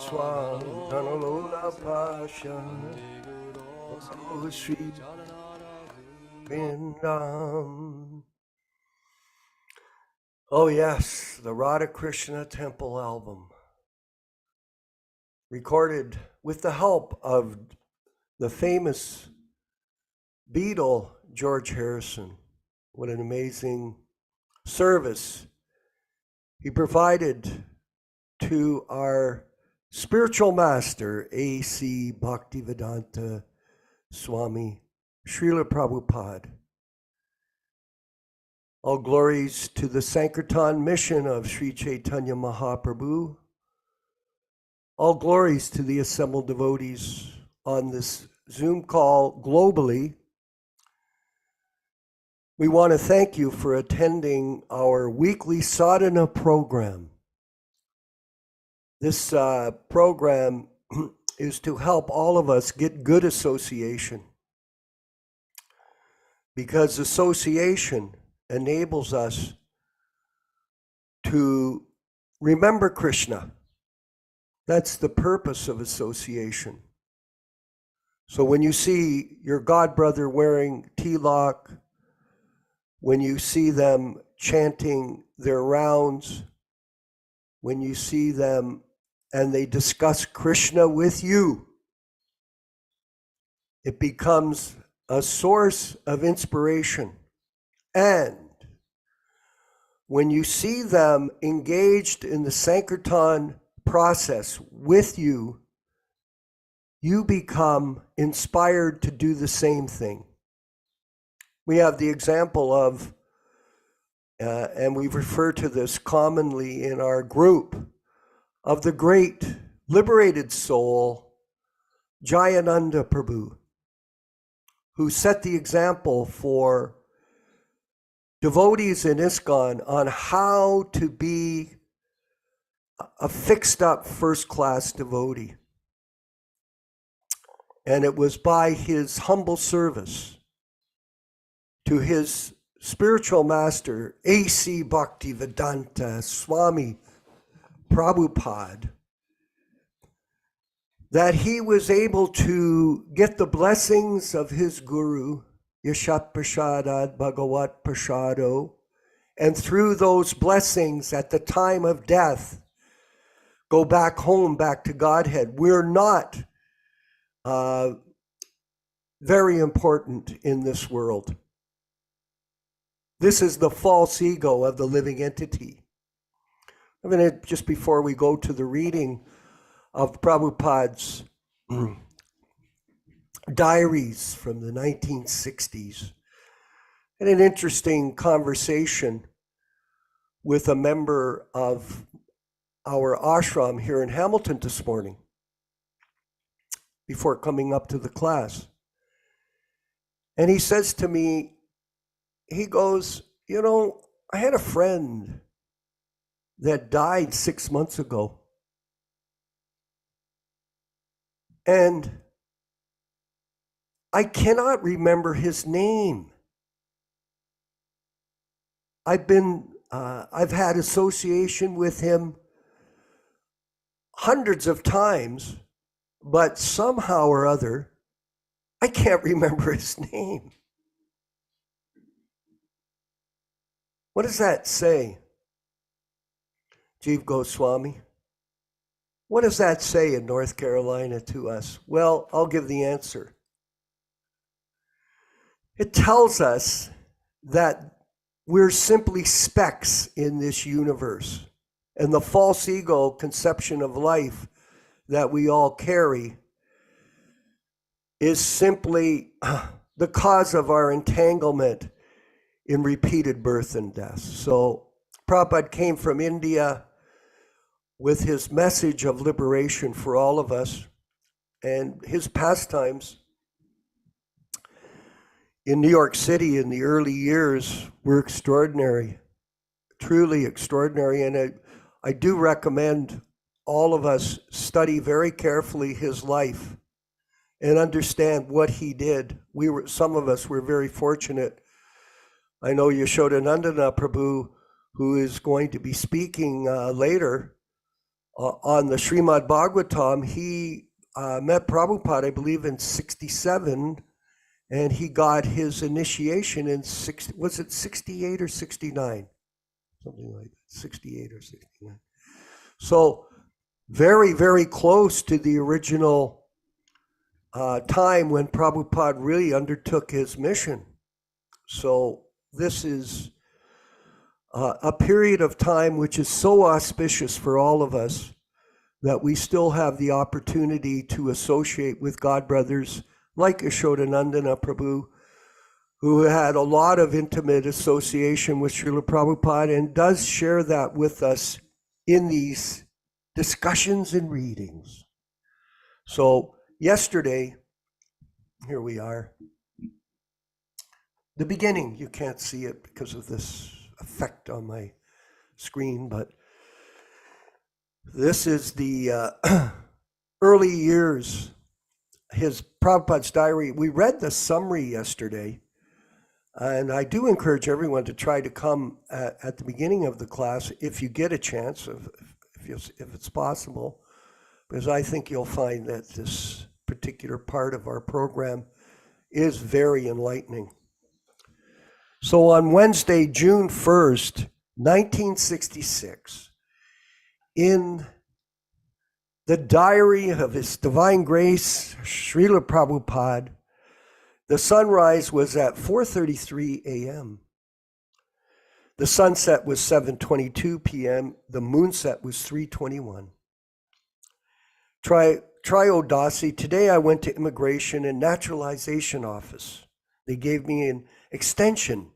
Swam Dhanalola Pasha Sri Vindam. Oh yes, the Hare Krishna Temple album, recorded with the help of the famous Beatle George Harrison. What an amazing service he provided to our spiritual master, A.C. Bhaktivedanta Swami Śrīla Prabhupāda. All glories to the Sankirtan mission of Sri Chaitanya Mahaprabhu. All glories to the assembled devotees on this Zoom call globally. We want to thank you for attending our weekly sadhana program. This program is to help all of us get good association, because association enables us to remember Krishna. That's the purpose of association. So when you see your godbrother wearing tilak, when you see them chanting their rounds, when you see them and they discuss Krishna with you, it becomes a source of inspiration. And when you see them engaged in the Sankirtan process with you, you become inspired to do the same thing. We have the example of, and we refer to this commonly in our group, of the great liberated soul, Jayananda Prabhu, who set the example for devotees in ISKCON on how to be a fixed up first-class devotee. And it was by his humble service to his spiritual master, A.C. Bhaktivedanta Swami Prabhupāda, that he was able to get the blessings of his guru, Yashat Prashadat Bhagavat Prasado, and through those blessings at the time of death, go back home, back to Godhead. We're not very important in this world. This is the false ego of the living entity. I'm going to, just before we go to the reading of Prabhupada's diaries from the 1960s, and an interesting conversation with a member of our ashram here in Hamilton this morning, before coming up to the class. And he says to me, he goes, you know, I had a friend that died 6 months ago. And I cannot remember his name. I've had association with him hundreds of times, but somehow or other, I can't remember his name. What does that say? Jiva Goswami, what does that say in North Carolina to us? Well, I'll give the answer. It tells us that we're simply specks in this universe, and the false ego conception of life that we all carry is simply the cause of our entanglement in repeated birth and death. So Prabhupada came from India with his message of liberation for all of us, and his pastimes in New York City in the early years were extraordinary, truly extraordinary. And I do recommend all of us study very carefully his life and understand what he did. Some of us were very fortunate. I know Yaśodā-nandana Prabhu, who is going to be speaking later on the Śrīmad-Bhāgavatam, he met Prabhupada, I believe, in 67, and he got his initiation in 68 or 69? Something like that, 68 or 69. So very, very close to the original time when Prabhupada really undertook his mission. So this is a period of time which is so auspicious for all of us that we still have the opportunity to associate with God brothers like Yaśodā-nandana Prabhu, who had a lot of intimate association with Śrīla Prabhupāda and does share that with us in these discussions and readings. So yesterday, here we are. The beginning, you can't see it because of this effect on my screen, but this is the early years, his Prabhupada's diary. We read the summary yesterday, and I do encourage everyone to try to come at the beginning of the class if you get a chance, if it's possible, because I think you'll find that this particular part of our program is very enlightening. So on Wednesday, June 1st, 1966, in the diary of His Divine Grace, Śrīla Prabhupāda, the sunrise was at 4:33 a.m. The sunset was 7:22 p.m. The moonset was 3:21. Triodasi, today I went to Immigration and Naturalization Office. They gave me an extension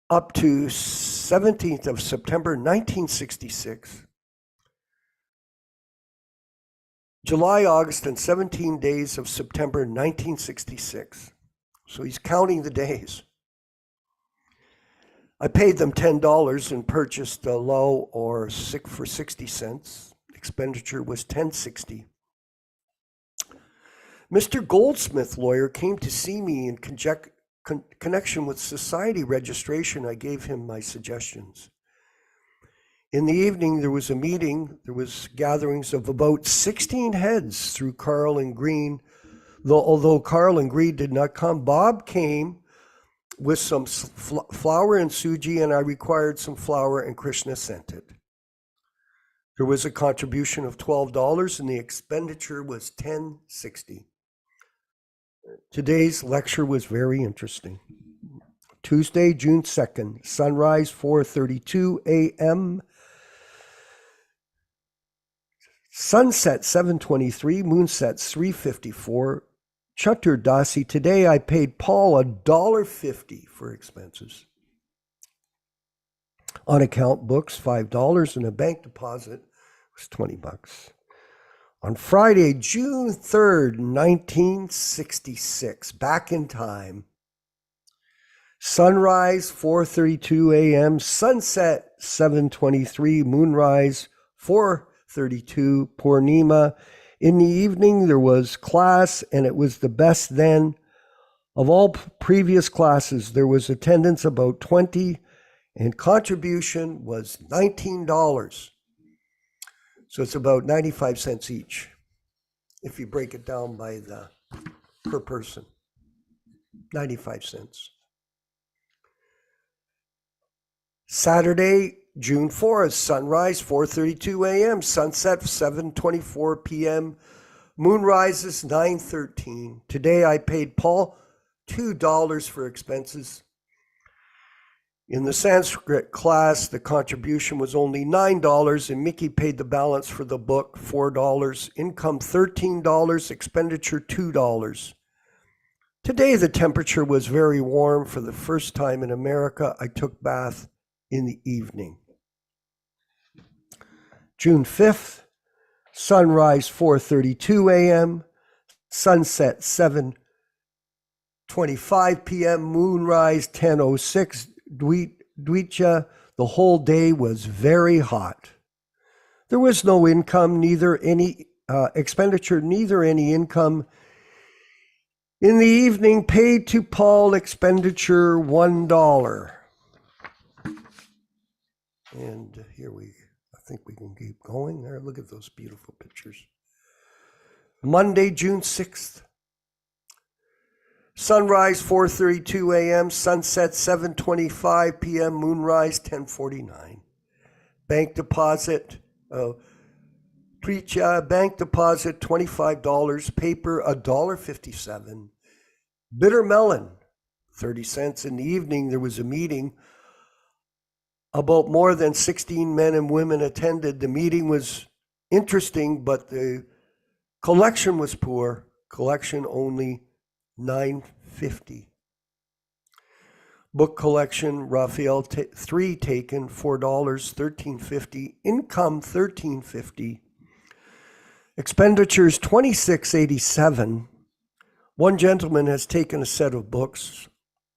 up to 17th of September 1966. July, August, and 17 days of September 1966. So he's counting the days. I paid them $10 and purchased a low or sick for 60 cents. Expenditure was $10.60. Mr. Goldsmith, lawyer, came to see me in connection with society registration. I gave him my suggestions. In the evening, there was a meeting. There was gatherings of about 16 heads through Carl and Green. Although Carl and Green did not come, Bob came with some flour and suji, and I required some flour, and Krishna sent it. There was a contribution of $12, and the expenditure was $10.60. Today's lecture was very interesting. Tuesday, June 2nd, sunrise 4:32 a.m., sunset 7:23, moonsets 3:54. Chaturdasi, today I paid Paul $1.50 for expenses. On account books $5 and a bank deposit was $20. On Friday, June 3rd, 1966, back in time, sunrise 4:32 a.m., sunset 7:23, moonrise 4:32, Purnima. In the evening, there was class, and it was the best then. Of all previous classes, there was attendance about 20, and contribution was $19. So it's about 95 cents each, if you break it down by the per person, 95 cents. Saturday, June 4th, sunrise 4:32 a.m., sunset 7:24 p.m., moon rises 9:13. Today I paid Paul $2 for expenses. In the Sanskrit class, the contribution was only $9, and Mickey paid the balance for the book, $4. Income $13, expenditure $2. Today the temperature was very warm. For the first time in America, I took bath in the evening. June 5th, sunrise 4:32 a.m., sunset 7:25 p.m., moonrise 10:06. Dwitya, the whole day was very hot. There was no income, neither any expenditure, neither any income. In the evening, paid to Paul, expenditure $1. And here we, think we can keep going there. Look at those beautiful pictures. Monday, June 6th. Sunrise 4:32 a.m., sunset 7:25 p.m., moonrise 10:49. Bank deposit, bank deposit $25, paper $1.57. Bitter melon 30 cents. In the evening there was a meeting. About more than 16 men and women attended. The meeting was interesting, but the collection was poor. Collection only $9.50. Book collection, Raphael 3 taken, $4, $13.50. Income $13.50. Expenditures $26.87. One gentleman has taken a set of books.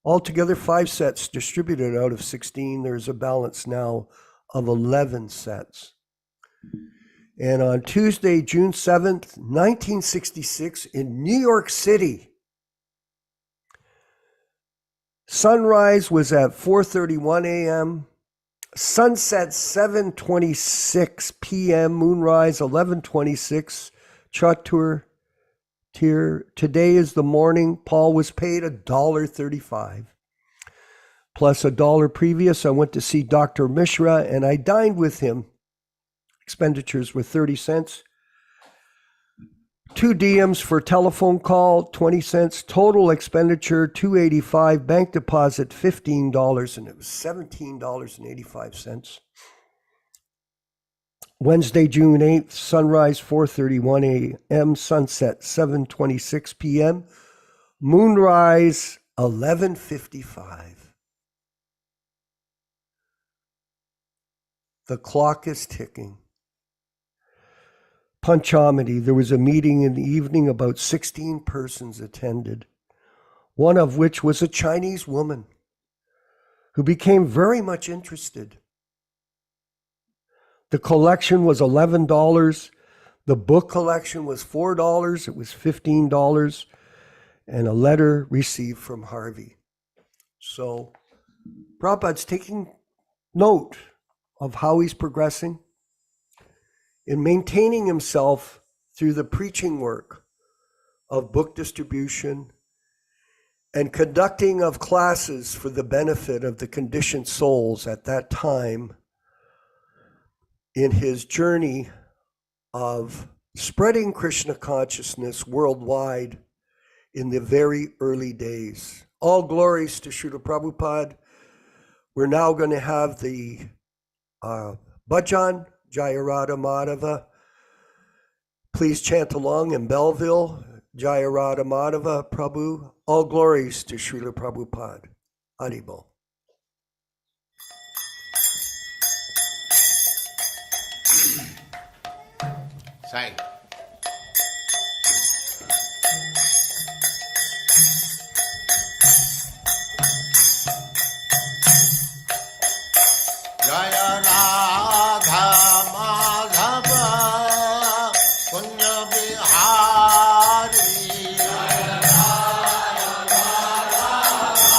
Altogether 5 sets distributed out of 16. There's a balance now of 11 sets. And on Tuesday, June 7th, 1966, in New York City, sunrise was at 4:31 a.m., sunset 7:26 p.m., moonrise 11:26, Chatur. Today is the morning. Paul was paid $1.35. Plus $1 previous, I went to see Dr. Mishra and I dined with him. Expenditures were 30 cents. 2 diems for telephone call, 20 cents. Total expenditure, $2.85. Bank deposit, $15, and it was $17.85. Wednesday, June 8th, sunrise 4:31 a.m., sunset 7:26 p.m., moonrise 11:55. The clock is ticking. Panchamati, there was a meeting in the evening. About 16 persons attended, one of which was a Chinese woman who became very much interested. The collection was $11. The book collection was $4. It was $15. And a letter received from Harvey. So Prabhupada's taking note of how he's progressing in maintaining himself through the preaching work of book distribution and conducting of classes for the benefit of the conditioned souls at that time in his journey of spreading Krishna consciousness worldwide in the very early days. All glories to Śrīla Prabhupāda. We're now going to have the bhajan, Jaya Radha Madhava. Please chant along in Belleville, Jaya Radha Madhava Prabhu. All glories to Śrīla Prabhupāda. Haribol. Sai. Jaya Radha Madhava Punya Bihari. Jaya Radha Madhava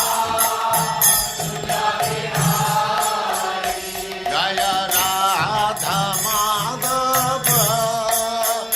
Punya Bihari. Jaya Radha Madhava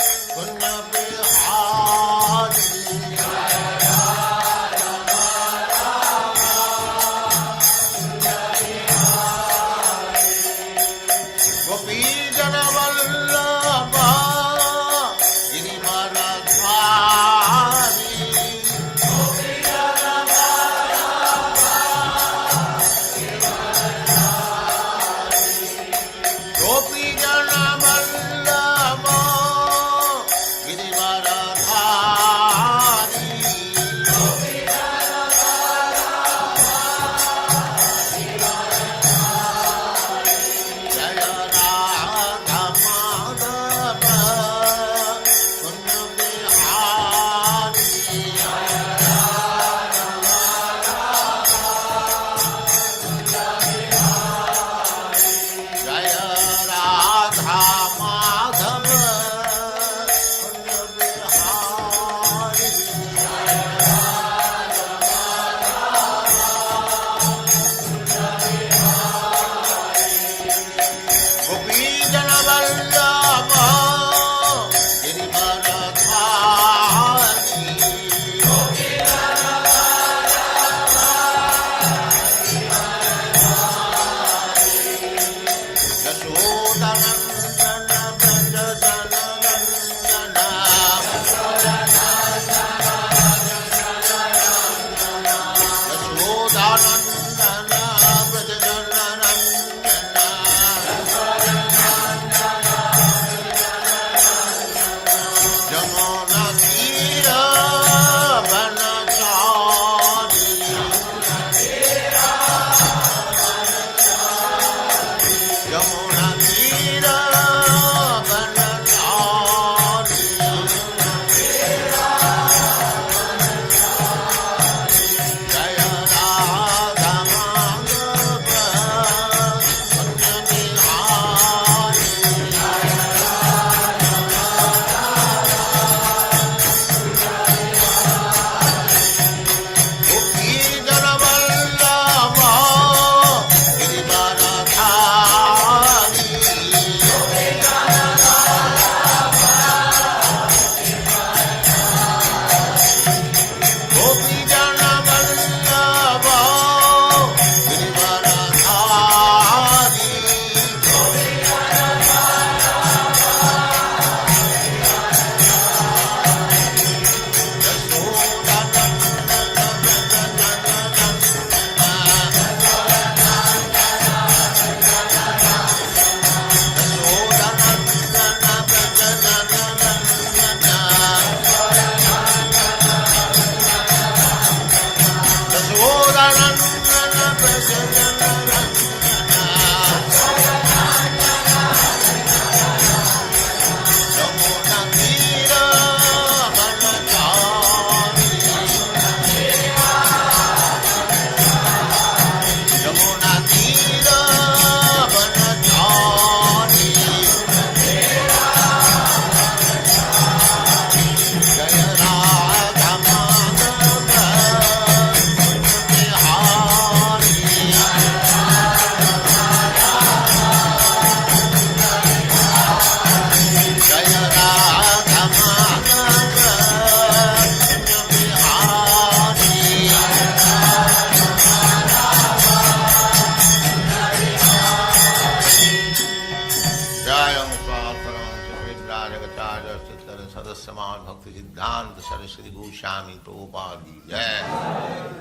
Bhakti Siddhanta Saraswati Goswami Prabhupada ki jai,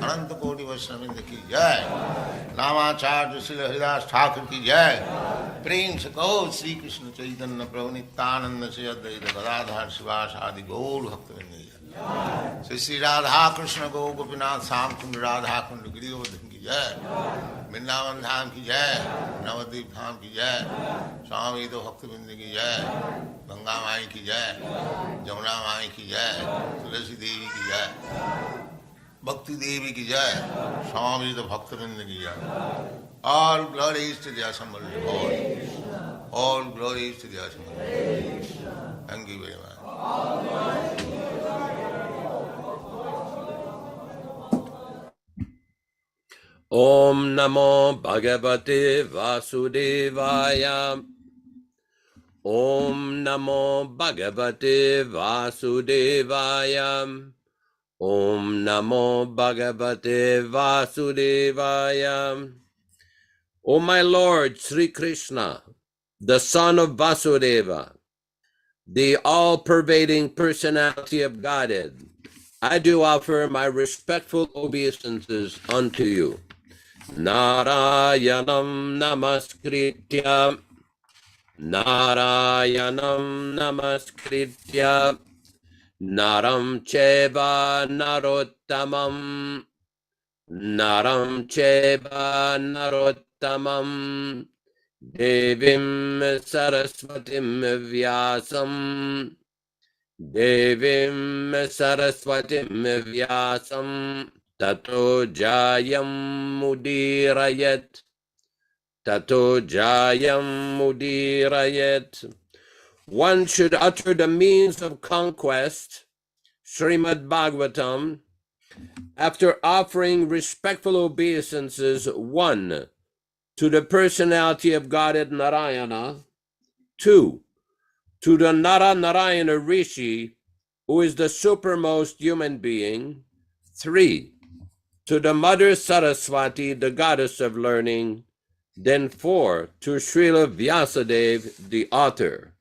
Ananta Koti Vaishnavrinda ki jai, Namacharya Śrīla Haridas Thakur ki jai, Prem se Gaur Sri Krishna Chaitanya Prabhu Nityananda Sri Advaita Gadadhar Sivasadi Gaur Bhaktivinoda ki jai, Sri Radha Krishna Gaur Gopinath Sam Kund Radha Kund Girivardhan ki jai, Vrindavan Dham ki jai, Navadvip Dham ki jai, Swami Bhaktivinoda ki jai, Ganga Mai ki jai, Jamuna Mai ki jai, Tulasi Devi ki jai, Bhakti Devi ki jai, Swami Bhaktivinoda ki jai. All glories to the assembled Lord. All glories to the assembled Lord. Thank you very much. Om Namo Bhagavate Vasudevaya. Om Namo Bhagavate Vasudevaya. Om Namo Bhagavate Vasudevaya. O my Lord Sri Krishna, the son of Vasudeva, the all-pervading personality of Godhead, I do offer my respectful obeisances unto you. Narayanam namaskritya, Narayanam namaskritya, Naram cheva narottamam, Naram cheva narottamam, Devim saraswatim vyasam, Devim saraswatim vyasam, Tato jayam mudirayat, Tato jayam mudirayat. One should utter the means of conquest, Śrīmad-Bhāgavatam, after offering respectful obeisances, 1, to the personality of Godhead Narayana, 2, to the Narayana Rishi, who is the supermost human being, 3, to the Mother Saraswati, the goddess of learning, then 4, to Śrīla Vyasadeva, the author.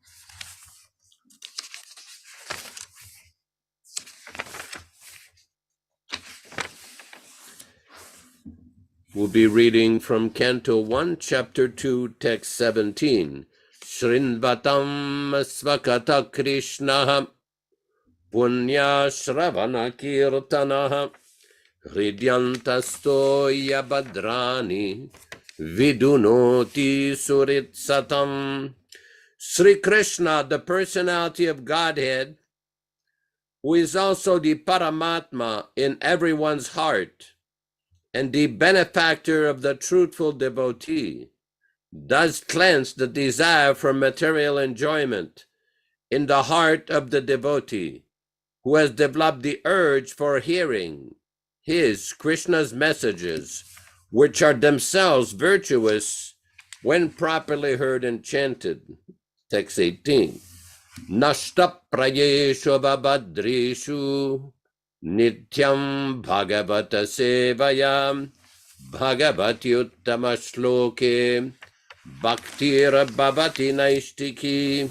We'll be reading from Canto 1, Chapter 2, Text 17. Shrinvatam svakata Krishna punya shravana kirtana hridyantasto yabadrani vidunoti suritsatam. Sri Krishna, the personality of Godhead, who is also the Paramatma in everyone's heart, and the benefactor of the truthful devotee, does cleanse the desire for material enjoyment in the heart of the devotee, who has developed the urge for hearing his, Krishna's messages, which are themselves virtuous when properly heard and chanted. Text 18. Nashta prayeshu vabhadreshu Nityam Bhagavata Sevayam Bhagavati Uttama Shloke Bhaktira Bhavati Naistiki.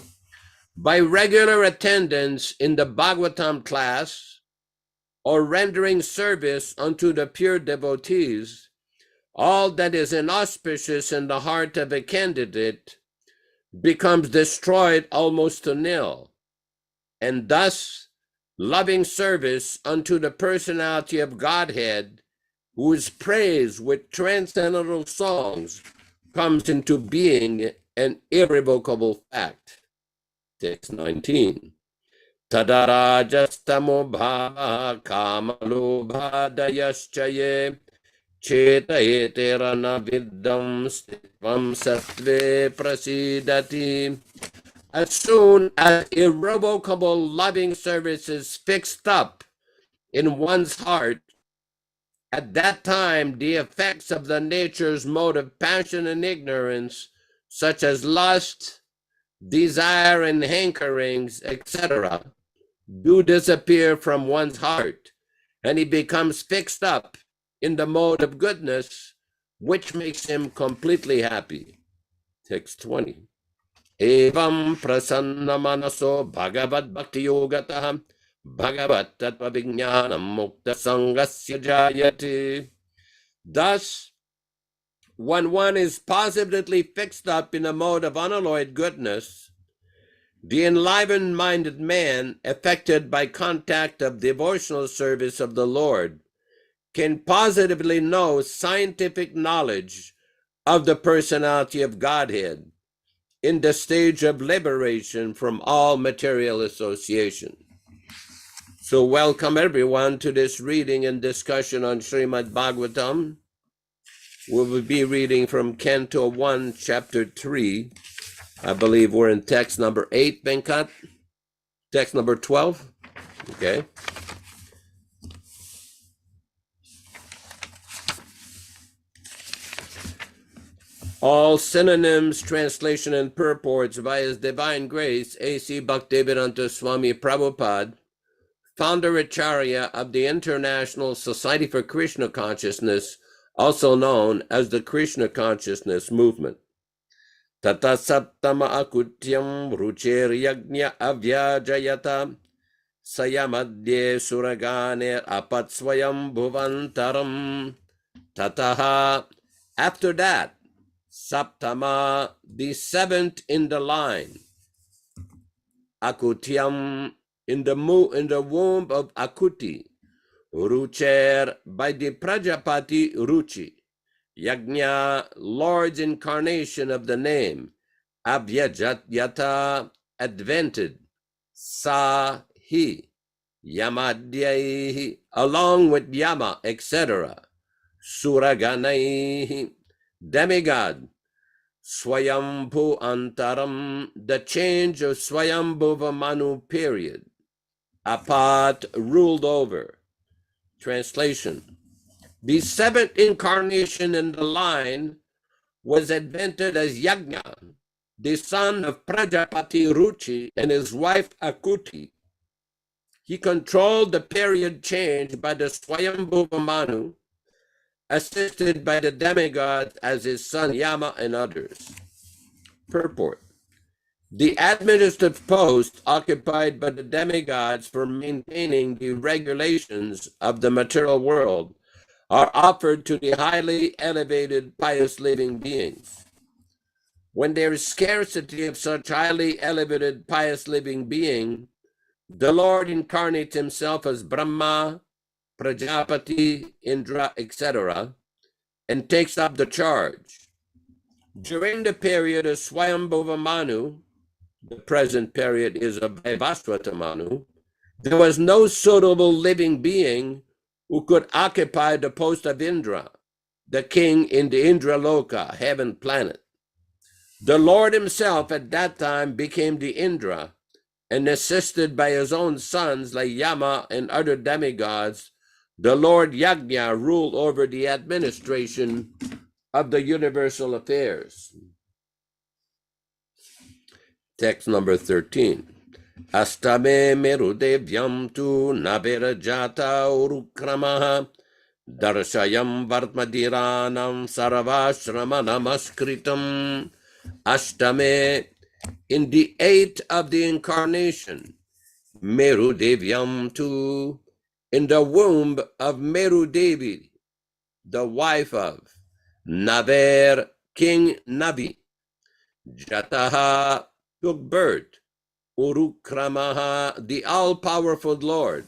By regular attendance in the Bhagavatam class or rendering service unto the pure devotees, all that is inauspicious in the heart of a candidate becomes destroyed almost to nil, and thus loving service unto the personality of Godhead, who is praised with transcendental songs, comes into being an irrevocable fact. Text 19. Tadarajastamo bhava kamalobhadayaschaye chetayeterana viddam stitvam sattve prasidati. As soon as irrevocable loving service is fixed up in one's heart, at that time the effects of the nature's mode of passion and ignorance, such as lust, desire and hankerings, etc., do disappear from one's heart, and he becomes fixed up in the mode of goodness, which makes him completely happy. Text 20. Evam prasanna manaso bhagavad bhakti yogatah Bhagavat Tattva Vijnanam Mukta Sangasya Jayate. Thus, when one is positively fixed up in a mode of unalloyed goodness, the enlivened-minded man, affected by contact of devotional service of the Lord, can positively know scientific knowledge of the personality of Godhead in the stage of liberation from all material association. So welcome everyone to this reading and discussion on Śrīmad-Bhāgavatam. We will be reading from Canto 1, Chapter 3. I believe we're in text number 8, Venkat. Text number 12. Okay. All synonyms, translation, and purports by His Divine Grace A.C. Bhaktivedanta Swami Prabhupāda, Founder-Ācārya of the International Society for Krishna Consciousness, also known as the Krishna Consciousness Movement. Tata saptama akutyam rucher yagnya avyajayata sayamadye suragane apatsvayam bhuvantaram. Tataha. After that, saptama, the seventh in the line, akutyam, in the womb of Akuti, rucher, by the Prajapati Ruchi, Yajna, Lord's incarnation of the name, Avyajat-yata, advented, Sa, he, Yamadhyaihi, along with Yama, etc., Suraganaihi, demigod, Swayambhu Antaram, the change of Swayambhuva Manu period, Apat, ruled over. Translation. The seventh incarnation in the line was invented as Yajna, the son of Prajapati Ruchi and his wife Akuti. He controlled the period change by the Swayambhuva Manu, assisted by the demigods as his son Yama and others. Purport. The administrative post occupied by the demigods for maintaining the regulations of the material world are offered to the highly elevated pious living beings. When there is scarcity of such highly elevated pious living being, the Lord incarnates himself as Brahma, Prajapati, Indra, etc., and takes up the charge. During the period of Swayambhuva Manu, the present period is of Vaivasvata Manu, there was no suitable living being who could occupy the post of Indra, the king in the Indra Loka, heaven planet. The Lord himself at that time became the Indra, and assisted by his own sons like Yama and other demigods, the Lord Yajna ruled over the administration of the universal affairs. Text number 13. Astame merudevyam tu navirajata urukramaha darshayam vartmadiranam saravashrama namaskritam. Ashtame, in the 8th of the incarnation, merudevyam tu, in the womb of Meru Devi, the wife of Naver, King Navi, Jataha, took birth, Urukramaha, the all-powerful Lord,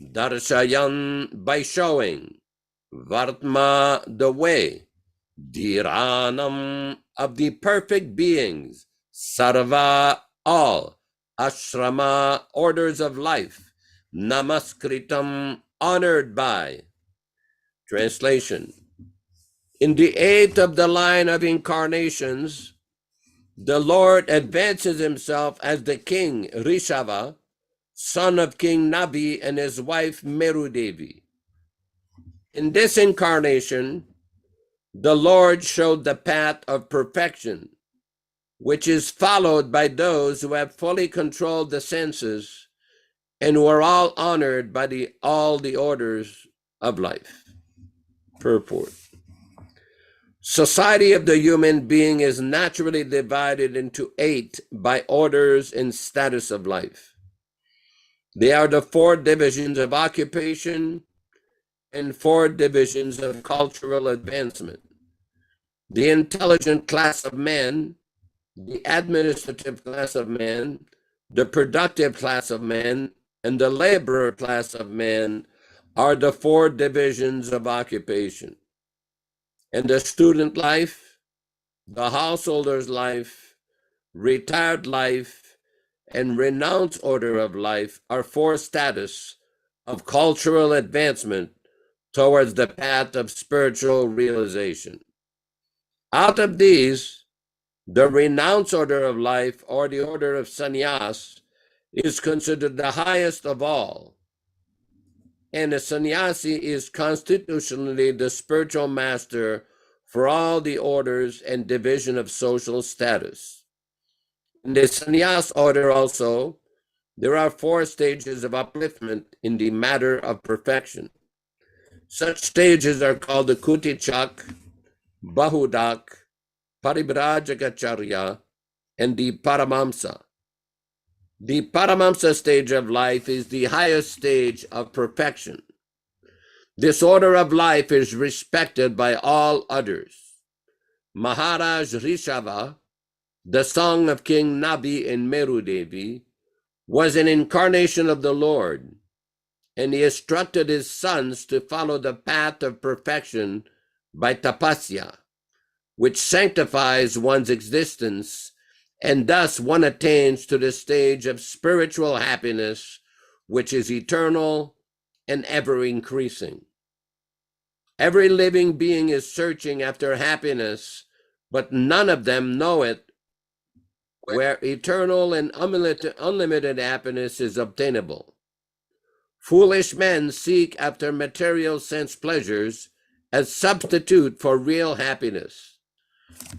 Darshayan, by showing, Vartma, the way, Dhiranam, of the perfect beings, Sarva, all, Ashrama, orders of life, Namaskritam, honored by. Translation. In the 8th of the line of incarnations, the Lord advances himself as the king Rishava, son of King Navi and his wife Meru Devi. In this incarnation, the Lord showed the path of perfection, which is followed by those who have fully controlled the senses and who are all honored by all the orders of life. Purport. Society of the human being is naturally divided into 8 by orders and status of life. They are the 4 divisions of occupation and 4 divisions of cultural advancement. The intelligent class of man, the administrative class of man, the productive class of man, and the laborer class of man are the 4 divisions of occupation. And the student life, the householder's life, retired life, and renounced order of life are 4 status of cultural advancement towards the path of spiritual realization. Out of these, the renounced order of life, or the order of sannyas, is considered the highest of all. And a sannyasi is constitutionally the spiritual master for all the orders and division of social status. In the sannyas order also, there are 4 stages of upliftment in the matter of perfection. Such stages are called the Kutichak, Bahudak, Parivrajaka-charya, and the Paramamsa. The Paramamsa stage of life is the highest stage of perfection. This order of life is respected by all others. Maharaj Rishava, the son of King Nabi and Meru Devi, was an incarnation of the Lord, and he instructed his sons to follow the path of perfection by tapasya, which sanctifies one's existence, and thus one attains to the stage of spiritual happiness, which is eternal and ever increasing. Every living being is searching after happiness, but none of them know it, where eternal and unlimited happiness is obtainable. Foolish men seek after material sense pleasures as substitute for real happiness.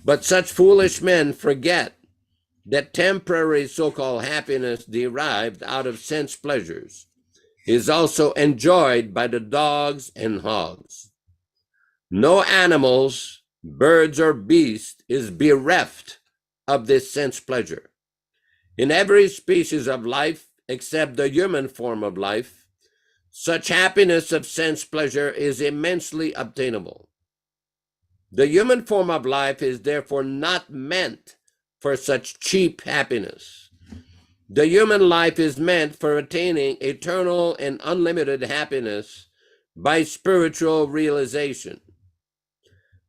But such foolish men forget that temporary so-called happiness derived out of sense pleasures is also enjoyed by the dogs and hogs. No animals, birds, or beast is bereft of this sense pleasure. In every species of life, except the human form of life, such happiness of sense pleasure is immensely obtainable. The human form of life is therefore not meant for such cheap happiness. The human life is meant for attaining eternal and unlimited happiness by spiritual realization.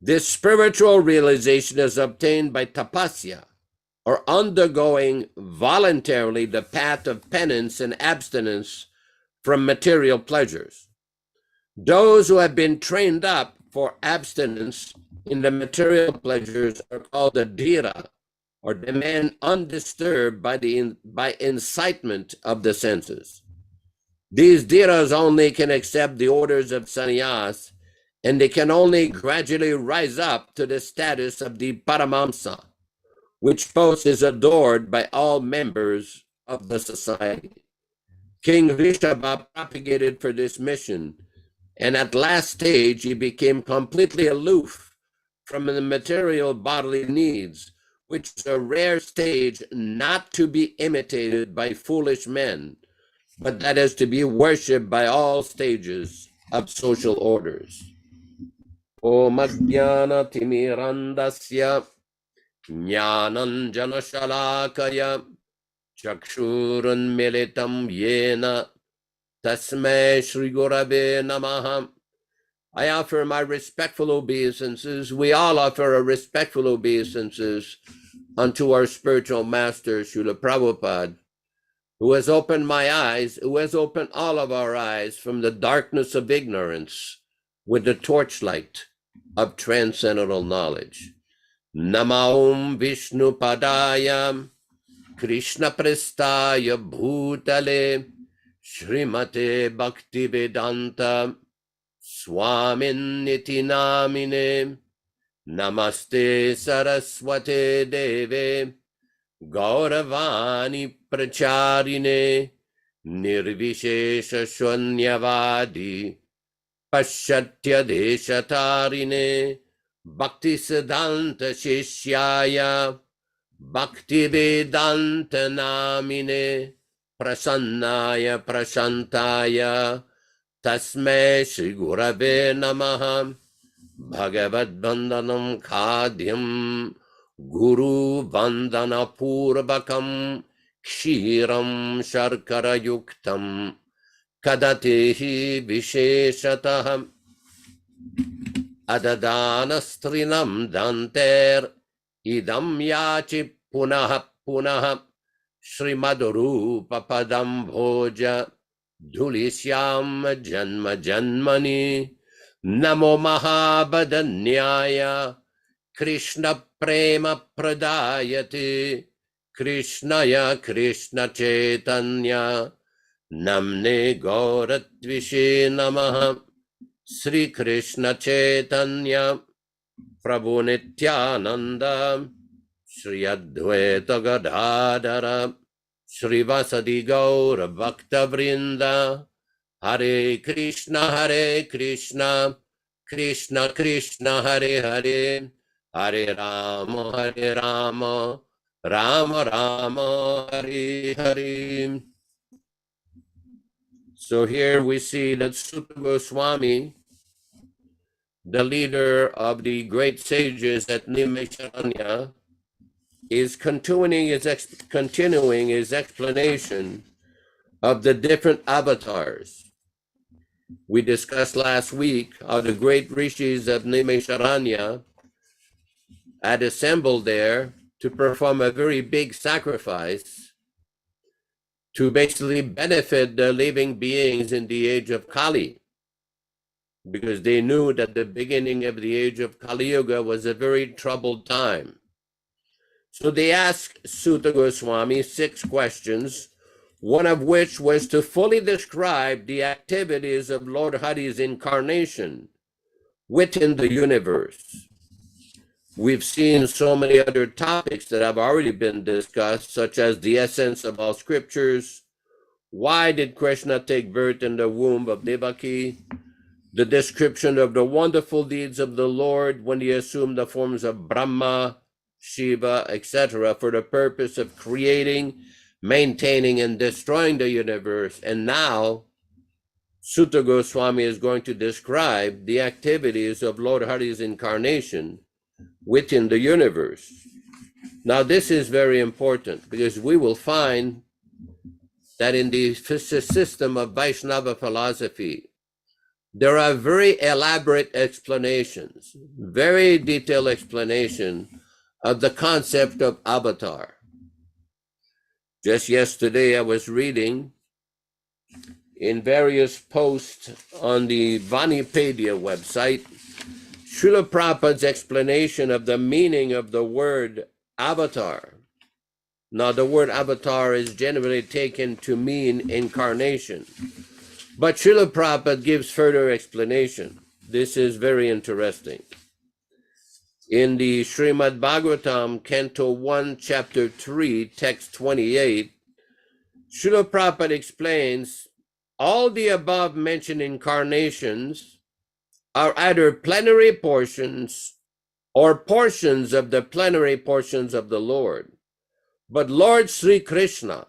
This spiritual realization is obtained by tapasya, or undergoing voluntarily the path of penance and abstinence from material pleasures. Those who have been trained up for abstinence in the material pleasures are called the dhira, or the men undisturbed by incitement of the senses. These dhiras only can accept the orders of sannyas, and they can only gradually rise up to the status of the paramamsa, which post is adored by all members of the society. King Rishabha propagated for this mission, and at last stage he became completely aloof from the material bodily needs, which is a rare stage not to be imitated by foolish men, but that is to be worshipped by all stages of social orders. Om Ajnana Timirandasya Jnanam Janashalakaya Chakshurun Militam Yena Tasmai Shri Gurave Namaha. I offer my respectful obeisances. We all offer our respectful obeisances unto our spiritual master, Śrīla Prabhupāda, who has opened my eyes, who has opened all of our eyes from the darkness of ignorance with the torchlight of transcendental knowledge. Namo Vishnu Padaya Krishna Prestaya Bhutale Śrīmate Bhaktivedanta Swami Namine Namaste Saraswate Deve Gauravani Pracharine Nirvishesha Shunyavadi Pashatya Deshatarine Bhakti Siddhanta Shishyaya Bhaktivedanta Namine Prasannaya Prashantaya Tasme Shri Gurave Namaha. Bhagavad Vandanam Khadyam Guru Vandana Purvakam Kshiram Sharkara Yuktam Kadatehi Visheshatah Adadana Danter Idam Yachi Punaha Punaha Śrīmad-Rūpa Padam Bhoja Dhulisyam Janma Janmani Namo Mahabadanyaya Krishna Prema Pradayate Krishnaya Krishna Chaitanya Namne Gauratvishe Namaha Sri Krishna Chaitanya Prabhu Nityananda Shri Advaita Gadadhara Shri Vasadi Gaura Bhakta Vrinda Hare Krishna, Krishna Krishna, Hare Hare, Hare Rama, Rama Rama, Hare Hare. So here we see that Suta Goswami, the leader of the great sages at Nimesharanya, is continuing his explanation of the different avatars. We discussed last week how the great rishis of Nimesharanya had assembled there to perform a very big sacrifice to basically benefit the living beings in the age of Kali, because they knew that the beginning of the age of Kali Yuga was a very troubled time. So they asked Suta Goswami 6 questions, one of which was to fully describe the activities of Lord Hari's incarnation within the universe. We've seen so many other topics that have already been discussed, such as the essence of all scriptures, why did Krishna take birth in the womb of Devaki, the description of the wonderful deeds of the Lord when he assumed the forms of Brahma, Shiva, etc., for the purpose of creating, maintaining, and destroying the universe. And now, Suta Goswami is going to describe the activities of Lord Hari's incarnation within the universe. Now, this is very important because we will find that in the system of Vaishnava philosophy, there are very elaborate explanations, very detailed explanation of the concept of avatar. Just yesterday, I was reading in various posts on the Vanipedia website, Śrīla Prabhupāda's explanation of the meaning of the word avatar. Now, the word avatar is generally taken to mean incarnation, but Śrīla Prabhupāda gives further explanation. This is very interesting. In the Śrīmad-Bhāgavatam, Canto 1, Chapter 3, Text 28, Śrīla Prabhupāda explains all the above mentioned incarnations are either plenary portions or portions of the plenary portions of the Lord. But Lord Sri Krishna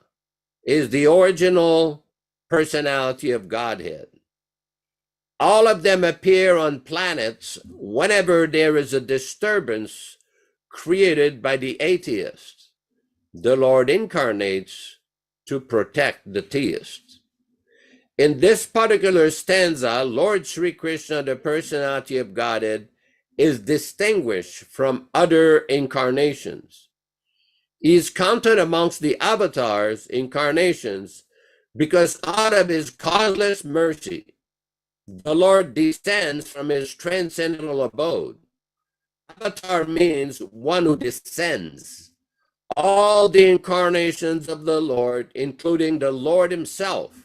is the original personality of Godhead. All of them appear on planets whenever there is a disturbance created by the atheist. The Lord incarnates to protect the theist. In this particular stanza, Lord Sri Krishna, the personality of Godhead, is distinguished from other incarnations. He is counted amongst the avatars, incarnations, because out of his causeless mercy, the Lord descends from his transcendental abode. Avatar means one who descends. All the incarnations of the Lord, including the Lord himself,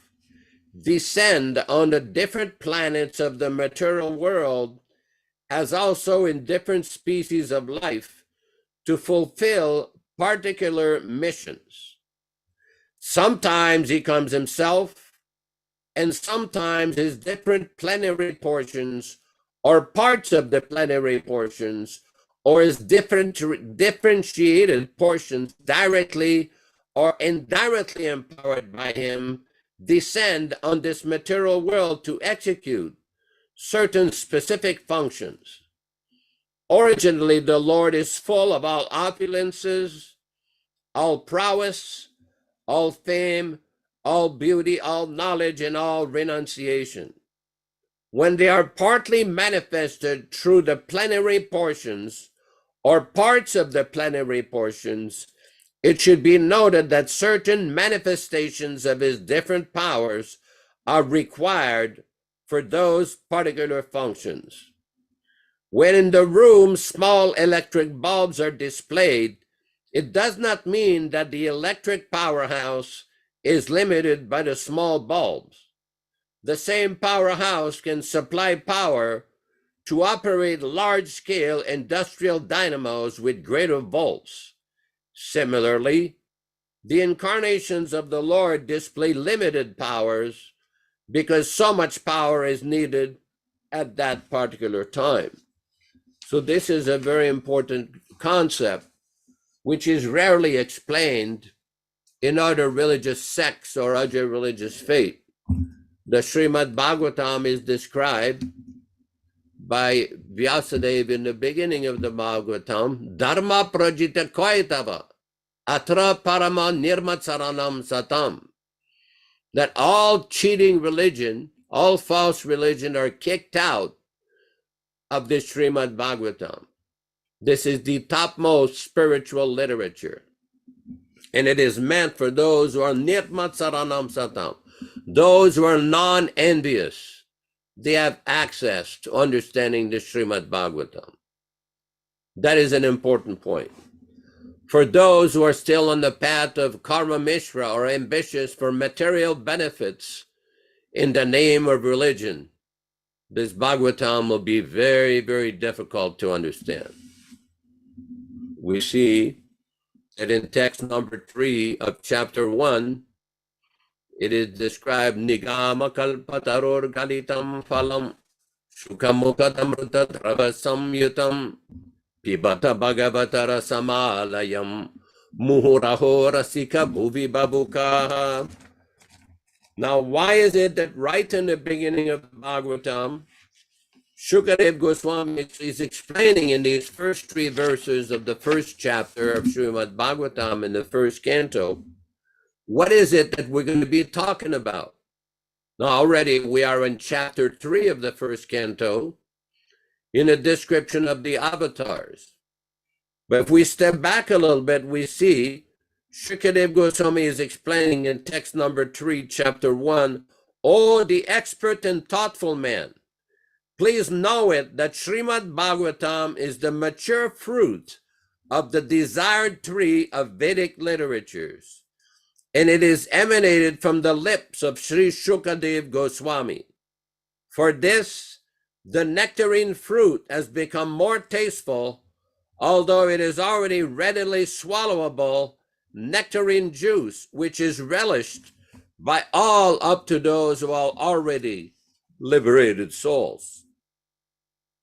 descend on the different planets of the material world, as also in different species of life, to fulfill particular missions. Sometimes he comes himself, and sometimes his different plenary portions or parts of the plenary portions or his differentiated portions directly or indirectly empowered by him, descend on this material world to execute certain specific functions. Originally, the Lord is full of all opulences, all prowess, all fame, all beauty, all knowledge, and all renunciation. When they are partly manifested through the plenary portions or parts of the plenary portions, it should be noted that certain manifestations of his different powers are required for those particular functions. When in the room small electric bulbs are displayed, it does not mean that the electric powerhouse is limited by the small bulbs. The same powerhouse can supply power to operate large-scale industrial dynamos with greater volts. Similarly, the incarnations of the Lord display limited powers because so much power is needed at that particular time. So this is a very important concept, which is rarely explained in other religious sects or other religious faith. The Śrīmad-Bhāgavatam is described by Vyasadeva in the beginning of the Bhagavatam, Dharma prajita kaitava, atra parama nirmatsaranam satam. That all cheating religion, all false religion are kicked out of the Śrīmad-Bhāgavatam. This is the topmost spiritual literature. And it is meant for those who are nirmatsaranam satam, those who are non-envious. They have access to understanding the Śrīmad-Bhāgavatam. That is an important point. For those who are still on the path of karma mishra or ambitious for material benefits in the name of religion, this Bhagavatam will be very, very difficult to understand. We see that in text number 3 of chapter 1, it is described Nigama kalpataror galitam phalam shukamukadamruta travasam yutam pibata bhagavatara samalayam muhuraho rasika bhuvi babuka. Now, why is it that right in the beginning of the Bhagavatam, Shukadeva Goswami is explaining in these first 3 verses of the first chapter of Śrīmad-Bhāgavatam in the first canto, what is it that we're going to be talking about? Now, already we are in chapter 3 of the first canto in a description of the avatars. But if we step back a little bit, we see Shukadeva Goswami is explaining in text number 3, chapter 1, "Oh, the expert and thoughtful man, please know it that Śrīmad-Bhāgavatam is the mature fruit of the desired tree of Vedic literatures, and it is emanated from the lips of Sri Shukadeva Goswami. For this, the nectarine fruit has become more tasteful, although it is already readily swallowable nectarine juice, which is relished by all up to those who are already liberated souls."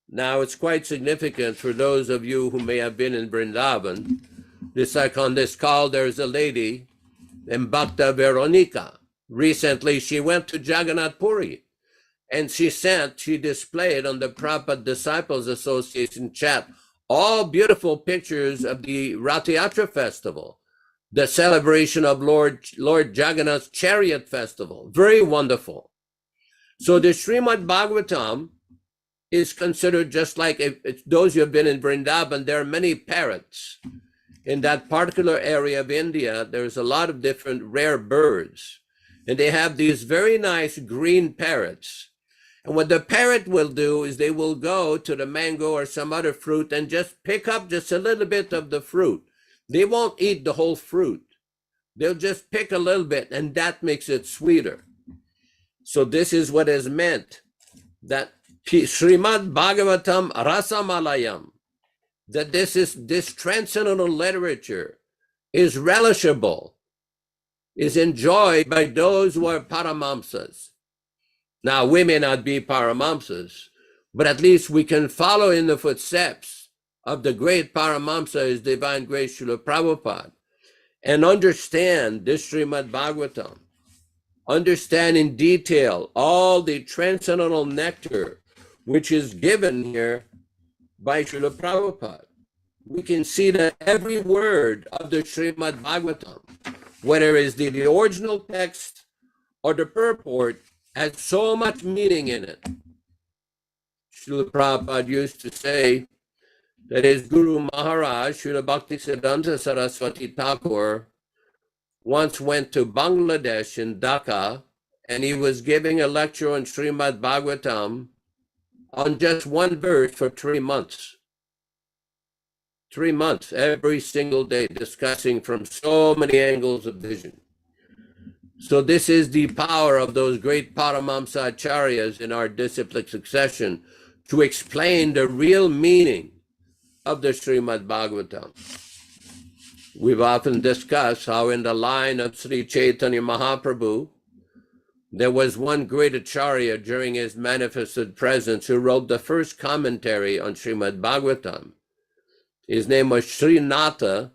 Now, it's quite significant for those of you who may have been in Vrindavan. On this call, there's a lady named Bhakta Veronica. Recently, she went to Jagannath Puri, and she displayed on the Prabhupada Disciples Association chat all beautiful pictures of the Rath Yatra festival, the celebration of Lord Jagannath's chariot festival. Very wonderful. So the Śrīmad-Bhāgavatam is considered just like, if those who have been in Vrindavan, there are many parrots. In that particular area of India, there's a lot of different rare birds. And they have these very nice green parrots. And what the parrot will do is they will go to the mango or some other fruit and just pick up just a little bit of the fruit. They won't eat the whole fruit. They'll just pick a little bit, and that makes it sweeter. So this is what is meant, that Śrīmad-Bhāgavatam Rasamalayam, that this transcendental literature is relishable, is enjoyed by those who are paramamsas. Now, we may not be paramamsas, but at least we can follow in the footsteps of the great paramamsa, His Divine Grace Śrīla Prabhupāda. and understand this Śrīmad-Bhāgavatam, understand in detail all the transcendental nectar which is given here by Śrīla Prabhupada, we can see that every word of the Śrīmad-Bhāgavatam, whether it's the original text or the purport, has so much meaning in it. Śrīla Prabhupada used to say that his Guru Maharaj, Śrīla Bhaktivedanta Saraswati Thakur, once went to Bangladesh in Dhaka, and he was giving a lecture on Śrīmad-Bhāgavatam on just one verse for 3 months. 3 months, every single day, discussing from so many angles of vision. So this is the power of those great Paramahamsa-acharyas in our disciplic succession to explain the real meaning of the Śrīmad-Bhāgavatam. We've often discussed how in the line of Sri Chaitanya Mahaprabhu, there was one great acharya during his manifested presence who wrote the first commentary on Śrīmad-Bhāgavatam. His name was Srinatha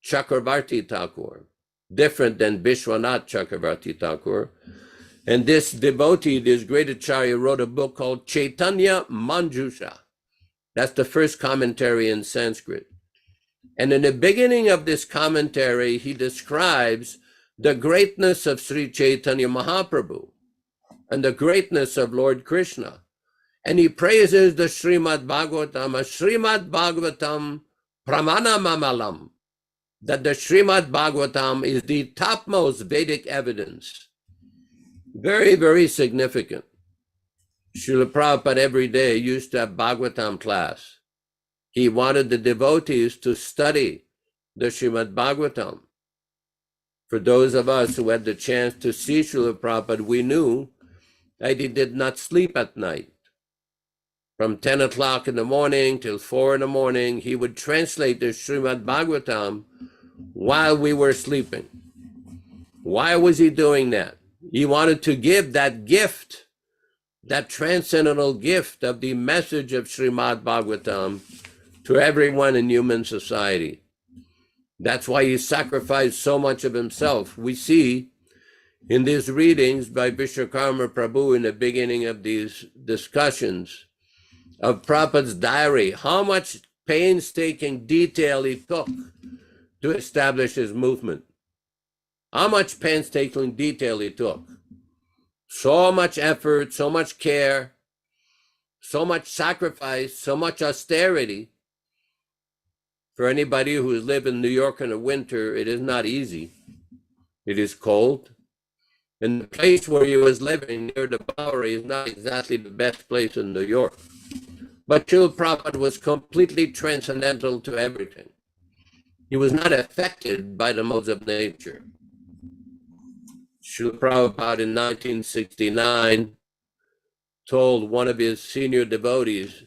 Chakravarti Thakur, different than Vishwanath Chakravarti Thakur. And this devotee, this great acharya, wrote a book called Chaitanya Manjusha. That's the first commentary in Sanskrit. And in the beginning of this commentary, he describes the greatness of Sri Chaitanya Mahaprabhu and the greatness of Lord Krishna. And he praises the Śrīmad-Bhāgavatam, Śrīmad-Bhāgavatam Pramana Mamalam, that the Śrīmad-Bhāgavatam is the topmost Vedic evidence. Very, very significant. Śrīla Prabhupada every day used to have Bhagavatam class. He wanted the devotees to study the Śrīmad-Bhāgavatam. For those of us who had the chance to see Śrīla Prabhupada, we knew that he did not sleep at night. From 10 o'clock in the morning till 4 in the morning, he would translate the Śrīmad-Bhāgavatam while we were sleeping. Why was he doing that? He wanted to give that gift, that transcendental gift of the message of Śrīmad-Bhāgavatam to everyone in human society. That's why he sacrificed so much of himself. We see in these readings by Vishwakarma Prabhu in the beginning of these discussions of Prabhupada's diary, how much painstaking detail he took to establish his movement. How much painstaking detail he took. So much effort, so much care, so much sacrifice, so much austerity. For anybody who has lived in New York in the winter, it is not easy. It is cold. And the place where he was living near the Bowery is not exactly the best place in New York. But Śrīla Prabhupada was completely transcendental to everything. He was not affected by the modes of nature. Śrīla Prabhupada in 1969 told one of his senior devotees,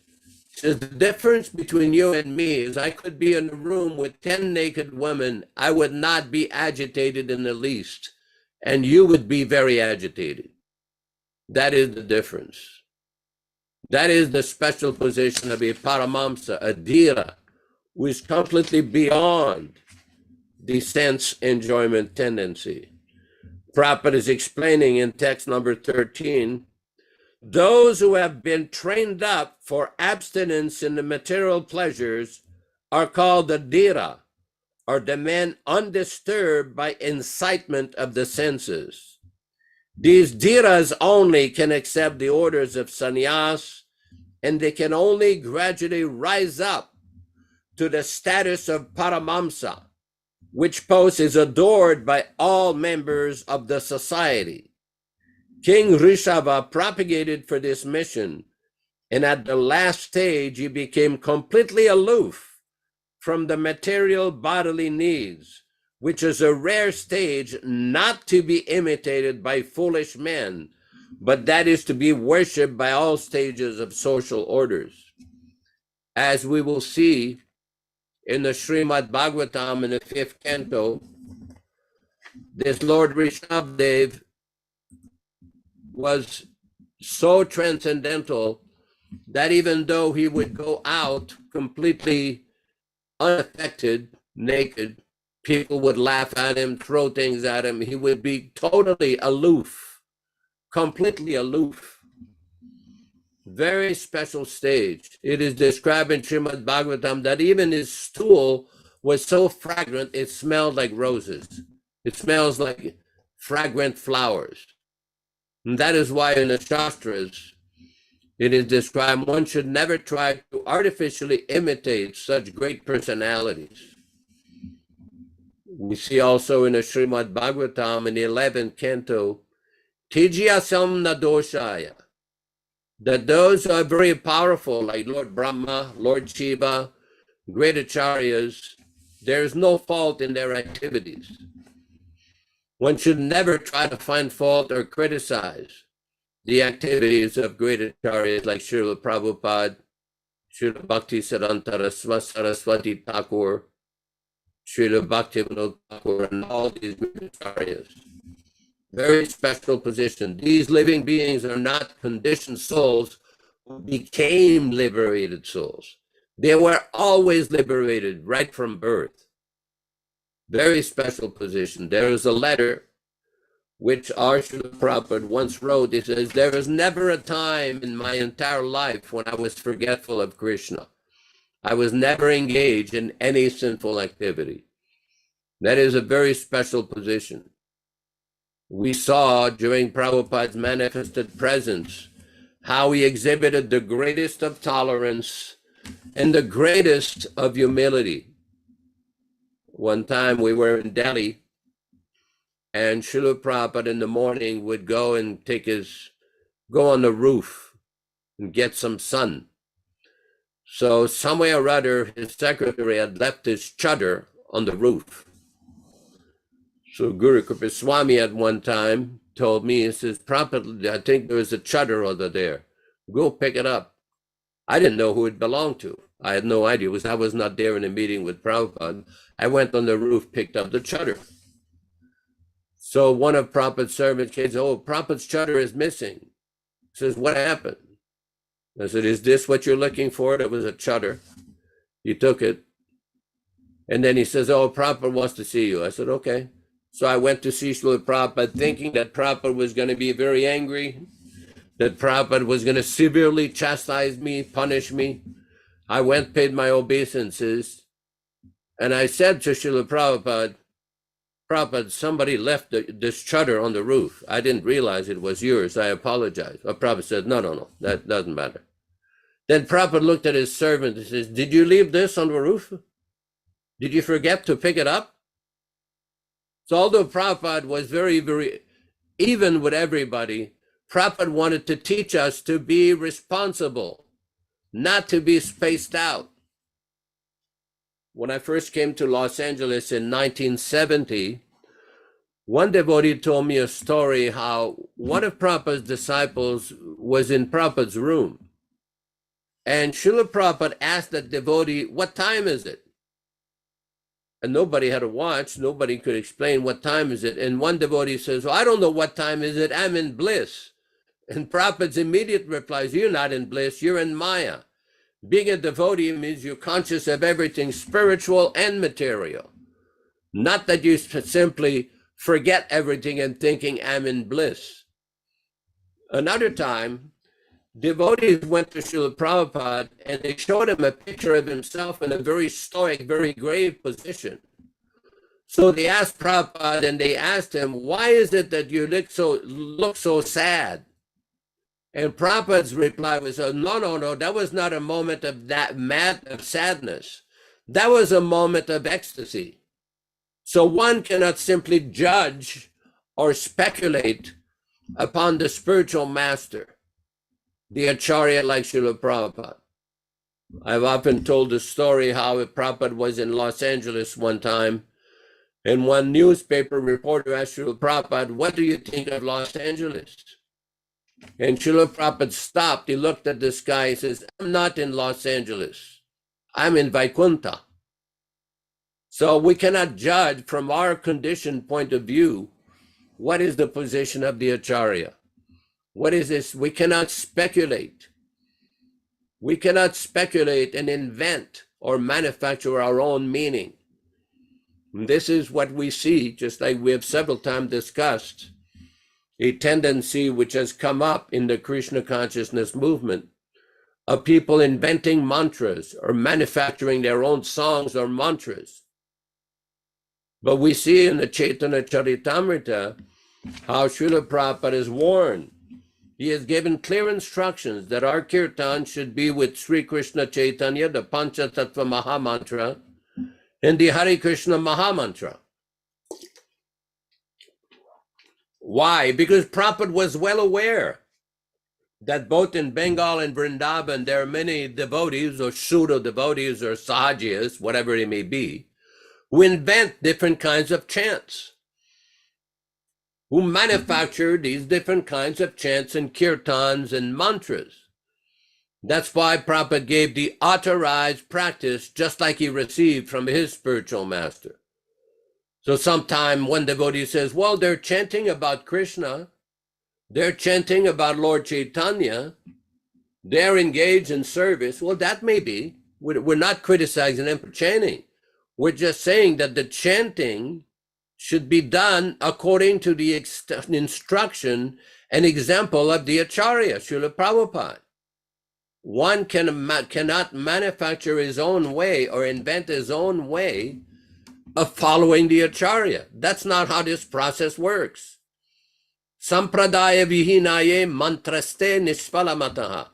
he says, the difference between you and me is I could be in a room with 10 naked women. I would not be agitated in the least, and you would be very agitated. That is the difference. That is the special position of a Paramahamsa, a Dhira, who is completely beyond the sense enjoyment tendency. Prabhupada is explaining in text number 13, those who have been trained up for abstinence in the material pleasures are called the Dhira, or the men undisturbed by incitement of the senses. These Dhiras only can accept the orders of sannyas, and they can only gradually rise up to the status of Paramahamsa, which post is adored by all members of the society. King Rishabha propagated for this mission, and at the last stage, he became completely aloof from the material bodily needs, which is a rare stage not to be imitated by foolish men, but that is to be worshipped by all stages of social orders. As we will see in the Śrīmad-Bhāgavatam in the 5th canto, this Lord Rishabhadev was so transcendental that even though he would go out completely unaffected, naked, People would laugh at him, throw things at him. He would be totally aloof, completely aloof. Very special stage. It is described in Śrīmad-Bhāgavatam that even his stool was so fragrant, it smelled like roses. It smells like fragrant flowers. And that is why in the Shastras, it is described one should never try to artificially imitate such great personalities. We see also in the Śrīmad-Bhāgavatam in the 11th canto, Tijyasam Nadoshaya, that those who are very powerful, like Lord Brahma, Lord Shiva, great acharyas, there is no fault in their activities. One should never try to find fault or criticize the activities of great acharyas like Śrīla Prabhupāda, Śrīla Bhaktisiddhanta Saraswati Thakur, Śrīla Bhaktivedanta Thakur, and all these great acharyas. Very special position. These living beings are not conditioned souls who became liberated souls. They were always liberated right from birth. Very special position. There is a letter which our Śrīla Prabhupada once wrote. It says, there was never a time in my entire life when I was forgetful of Krishna. I was never engaged in any sinful activity. That is a very special position. We saw during Prabhupada's manifested presence how he exhibited the greatest of tolerance and the greatest of humility. One time we were in Delhi, and Śrīla Prabhupada in the morning would go and go on the roof and get some sun. So some way or other, his secretary had left his chadar on the roof. So Guru Kripa Swami at one time told me, he says, Prabhupada, I think there was a chadar over there. Go pick it up. I didn't know who it belonged to. I had no idea. I was not there in a meeting with Prabhupada. I went on the roof, picked up the chadar. So one of Prabhupada's servants came, oh, Prabhupada's chadar is missing. He says, what happened? I said, is this what you're looking for? It was a chadar. He took it. And then he says, oh, Prabhupada wants to see you. I said, okay. So I went to see Śrīla Prabhupada thinking that Prabhupada was going to be very angry, that Prabhupada was going to severely chastise me, punish me. I went, paid my obeisances, and I said to Śrīla Prabhupada, Prabhupada, somebody left this chadar on the roof. I didn't realize it was yours. I apologize. Well, Prabhupada said, no, that doesn't matter. Then Prabhupada looked at his servant and says, did you leave this on the roof? Did you forget to pick it up? So although Prabhupada was very, very even with everybody, Prabhupada wanted to teach us to be responsible, not to be spaced out. When I first came to Los Angeles in 1970, one devotee told me a story how one of Prabhupada's disciples was in Prabhupada's room. And Śrīla Prabhupada asked that devotee, what time is it? And nobody had a watch. Nobody could explain what time is it. And one devotee says, well, I don't know what time is it. I'm in bliss. And Prabhupada's immediate reply is, you're not in bliss. You're in Maya. Being a devotee means you're conscious of everything spiritual and material. Not that you simply forget everything and thinking I'm in bliss. Another time, devotees went to Śrīla Prabhupada and they showed him a picture of himself in a very stoic, very grave position. So they asked Prabhupada and they asked him, why is it that you look so sad? And Prabhupada's reply was, oh, no, that was not a moment of sadness. That was a moment of ecstasy. So one cannot simply judge or speculate upon the spiritual master, the Acharya like Śrīla Prabhupada. I've often told the story how Prabhupada was in Los Angeles one time, and one newspaper reporter asked Śrīla Prabhupada, what do you think of Los Angeles? And Śrīla Prabhupada stopped, he looked at the sky, he says, I'm not in Los Angeles, I'm in Vaikuntha. So we cannot judge from our conditioned point of view what is the position of the Acharya. What is this? We cannot speculate. We cannot speculate and invent or manufacture our own meaning. This is what we see, just like we have several times discussed, a tendency which has come up in the Krishna consciousness movement of people inventing mantras or manufacturing their own songs or mantras. But we see in the Chaitanya Charitamrita how Śrīla Prabhupāda is warned. He has given clear instructions that our kirtan should be with Sri Krishna Chaitanya, the Panchatattva Mahamantra, and the Hare Krishna Mahamantra. Why? Because Prabhupada was well aware that both in Bengal and Vrindavan, there are many devotees or pseudo-devotees or sahajas, whatever it may be, who invent different kinds of chants, who manufacture these different kinds of chants and kirtans and mantras. That's why Prabhupada gave the authorized practice just like he received from his spiritual master. So sometime one devotee says, well, they're chanting about Krishna, they're chanting about Lord Chaitanya, they're engaged in service. Well, that may be. We're not criticizing them for chanting. We're just saying that the chanting should be done according to the instruction and example of the Acharya, Śrīla Prabhupāda. One cannot manufacture his own way or invent his own way of following the Acharya. That's not how this process works. Sampradaya vihinaye mantraste nishpalamataha.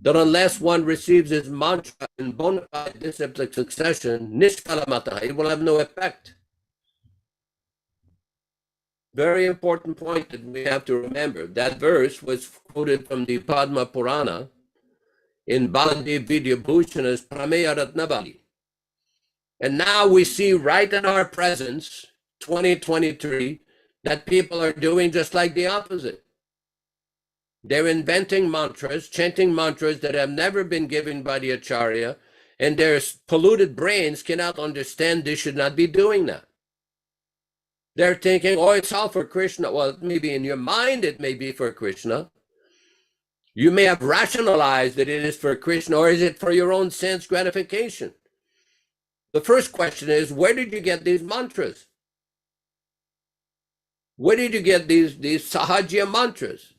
That unless one receives his mantra in bona fide disciplic succession, nishpalamataha, it will have no effect. Very important point that we have to remember. That verse was quoted from the Padma Purana in Baladev Vidyabhushana's Prameya Ratnavali. And now we see right in our presence, 2023, that people are doing just like the opposite. They're inventing mantras, chanting mantras that have never been given by the Acharya, and their polluted brains cannot understand they should not be doing that. They're thinking, oh, it's all for Krishna. Well, maybe in your mind it may be for Krishna. You may have rationalized that it is for Krishna, or is it for your own sense gratification? The first question is, where did you get these mantras? Where did you get these Sahajya mantras?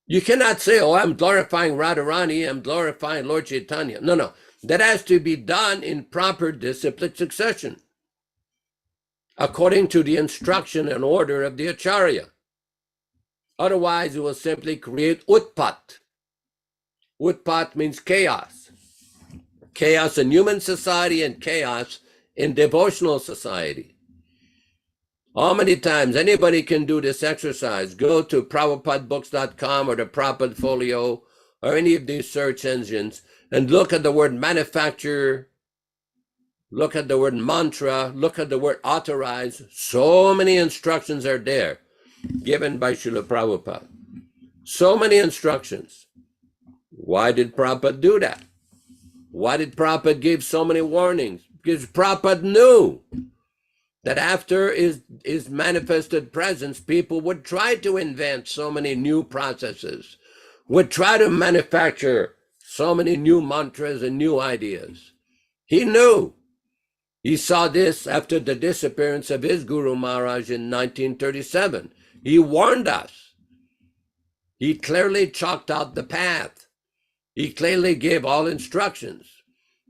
You cannot say, oh, I'm glorifying Radharani, I'm glorifying Lord Chaitanya. No. That has to be done in proper disciplic succession, according to the instruction and order of the Acharya. Otherwise, it will simply create utpat. Utpat means chaos. Chaos in human society and chaos in devotional society. How many times anybody can do this exercise? Go to PrabhupadaBooks.com or the Prabhupada Folio or any of these search engines and look at the word manufacture, look at the word mantra, look at the word authorize. So many instructions are there given by Śrīla Prabhupada. So many instructions. Why did Prabhupada do that? Why did Prabhupada give so many warnings? Because Prabhupada knew that after his manifested presence, people would try to invent so many new processes, would try to manufacture so many new mantras and new ideas. He knew. He saw this after the disappearance of his Guru Maharaj in 1937. He warned us. He clearly chalked out the path. He clearly gave all instructions.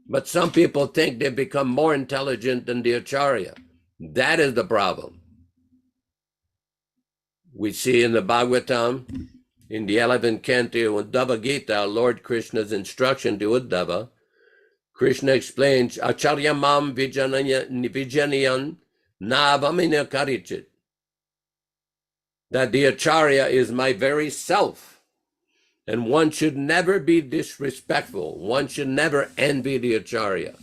But some people think they've become more intelligent than the Acharya. That is the problem. We see in the Bhagavatam, in the 11th canto, Uddhava Gita, Lord Krishna's instruction to Uddhava, Krishna explains, Acharya mam vijanayan navamina karichit. That the Acharya is my very self. And one should never be disrespectful. One should never envy the Acharya.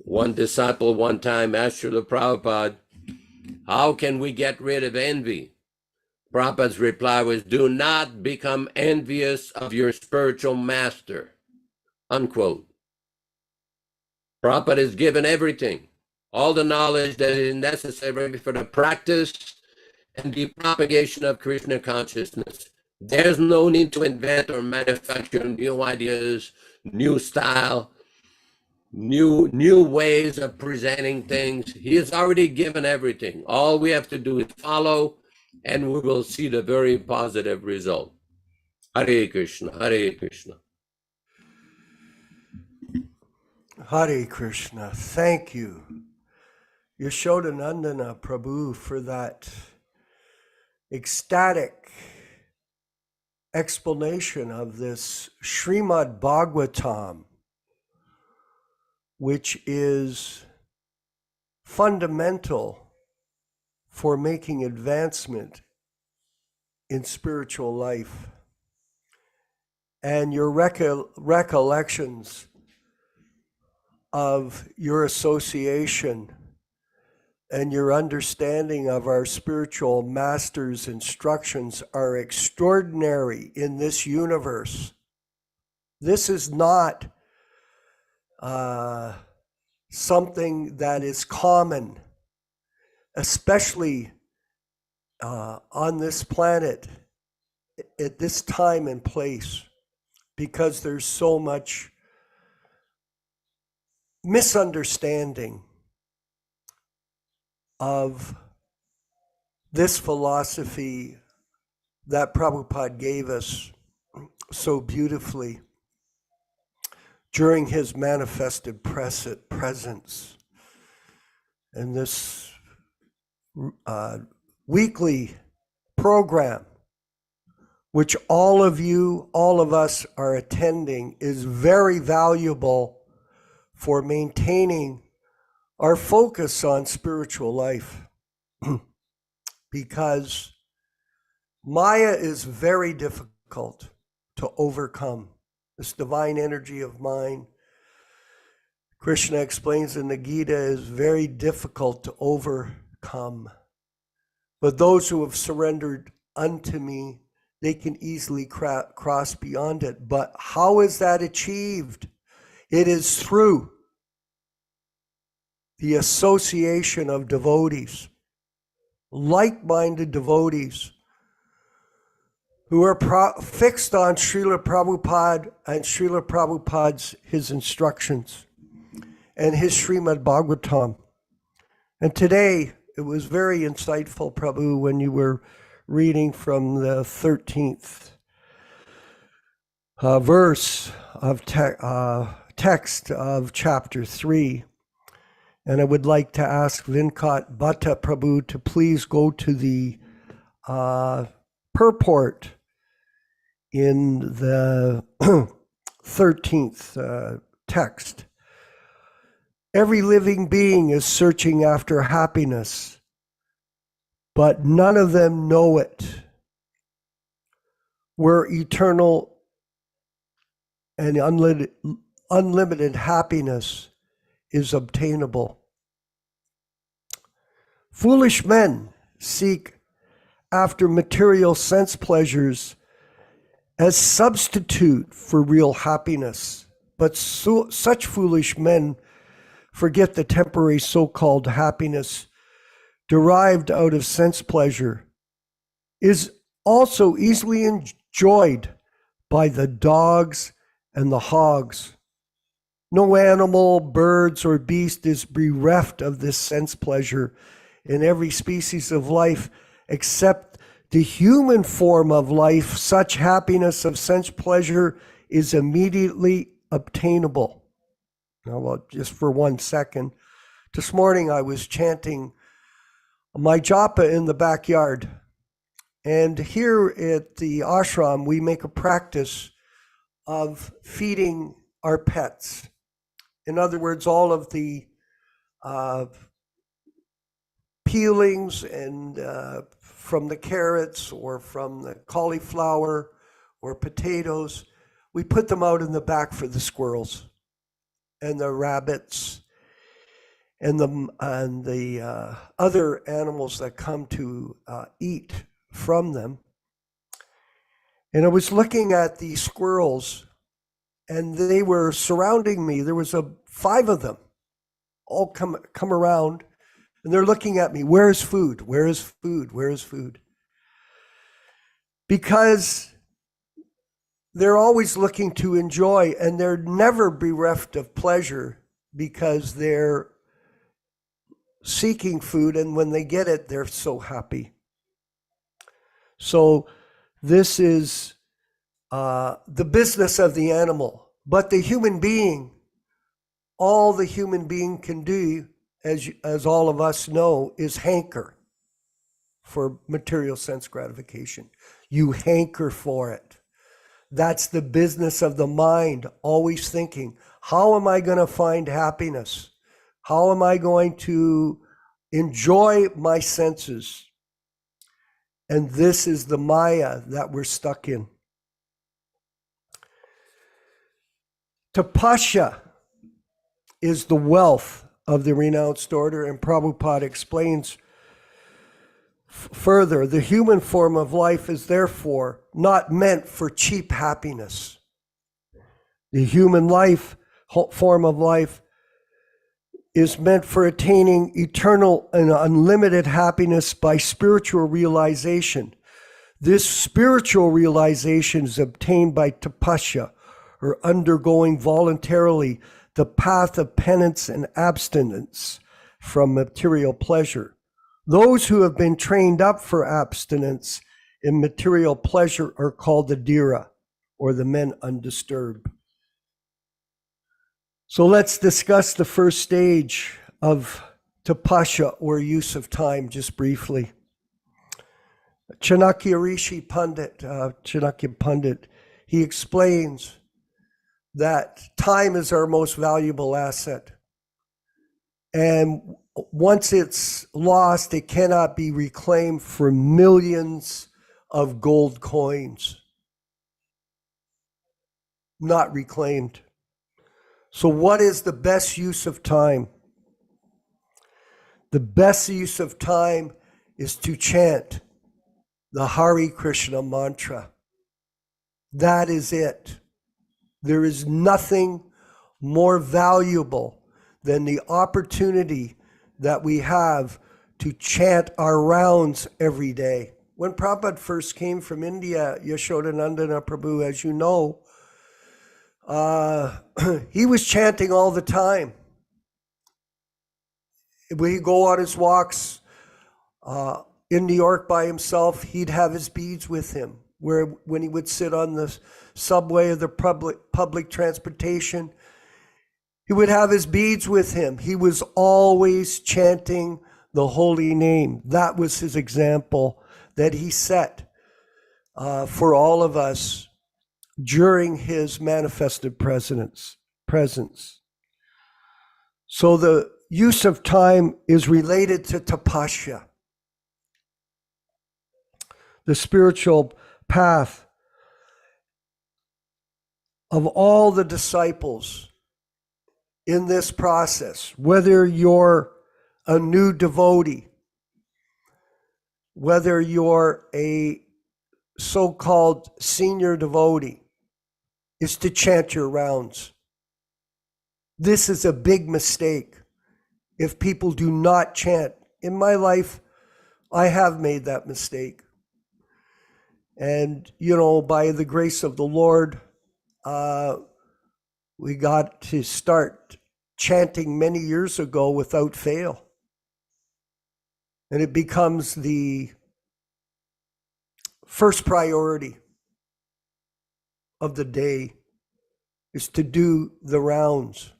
One disciple one time asked Śrīla Prabhupada, how can we get rid of envy? Prabhupada's reply was, do not become envious of your spiritual master. Unquote. Prabhupada has given everything, all the knowledge that is necessary for the practice and the propagation of Krishna consciousness. There's no need to invent or manufacture new ideas, new style. new ways of presenting things. He has already given everything. All we have to do is follow, and we will see the very positive result. Hare Krishna, Hare Krishna. Hare Krishna. Thank you, Yaśodā-nandana Prabhu, for that ecstatic explanation of this Śrīmad-Bhāgavatam, which is fundamental for making advancement in spiritual life. And your recollections of your association and your understanding of our spiritual master's instructions are extraordinary in this universe. This is not something that is common, especially on this planet at this time and place, because there's so much misunderstanding of this philosophy that Prabhupada gave us so beautifully during his manifested presence. And this weekly program, which all of us are attending, is very valuable for maintaining our focus on spiritual life. Because Maya is very difficult to overcome. This divine energy of mind, Krishna explains in the Gita, is very difficult to overcome. But those who have surrendered unto me, they can easily cross beyond it. But how is that achieved? It is through the association of devotees, like-minded devotees, who are fixed on Śrīla Prabhupada and Śrīla Prabhupada's his instructions and his Śrīmad-Bhāgavatam. And today, it was very insightful, Prabhu, when you were reading from the 13th verse of text of chapter 3. And I would like to ask Vinkat Bhatta Prabhu to please go to the purport in the 13th text. Every living being is searching after happiness, but none of them know it. Where eternal and unlimited happiness is obtainable. Foolish men seek after material sense pleasures as substitute for real happiness, but such foolish men forget the temporary so-called happiness derived out of sense pleasure is also easily enjoyed by the dogs and the hogs. No animal, birds, or beast is bereft of this sense pleasure in every species of life except the human form of life. Such happiness of sense pleasure is immediately obtainable. Now, well, just for 1 second, this morning I was chanting my japa in the backyard. And here at the ashram, we make a practice of feeding our pets. In other words, all of the peelings and from the carrots or from the cauliflower or potatoes, we put them out in the back for the squirrels and the rabbits and the other animals that come to eat from them. And I was looking at the squirrels, and they were surrounding me. There was 5 of them, all come around, and they're looking at me. Where is food? Where is food? Where is food? Because they're always looking to enjoy, and they're never bereft of pleasure because they're seeking food, and when they get it, they're so happy. So this is the business of the animal. But the human being, all the human being can do, as all of us know, is hanker for material sense gratification. You hanker for it. That's the business of the mind, always thinking, how am I going to find happiness? How am I going to enjoy my senses? And this is the Maya that we're stuck in. Tapasya is the wealth of the renounced order, and Prabhupada explains further, the human form of life is therefore not meant for cheap happiness. The human form of life is meant for attaining eternal and unlimited happiness by spiritual realization. This spiritual realization is obtained by tapasya, or undergoing voluntarily the path of penance and abstinence from material pleasure. Those who have been trained up for abstinence in material pleasure are called the Dhira, or the men undisturbed. So let's discuss the first stage of tapasya, or use of time, just briefly. Chanakya Rishi Pandit, Chanakya Pandit, he explains that time is our most valuable asset. And once it's lost, it cannot be reclaimed for millions of gold coins. Not reclaimed. So what is the best use of time? The best use of time is to chant the Hare Krishna mantra. That is it. There is nothing more valuable than the opportunity that we have to chant our rounds every day. When Prabhupada first came from India, Yaśodā-nandana Prabhu, as you know, he was chanting all the time. When he'd go on his walks in New York by himself, he'd have his beads with him. When he would sit on the subway or the public transportation, he would have his beads with him. He was always chanting the holy name. That was his example that he set for all of us during his manifested presence. So the use of time is related to tapasya, the spiritual path of all the disciples in this process, whether you're a new devotee, whether you're a so-called senior devotee, is to chant your rounds. This is a big mistake if people do not chant. In my life, I have made that mistake. And, by the grace of the Lord, we got to start chanting many years ago without fail. And it becomes the first priority of the day, is to do the rounds.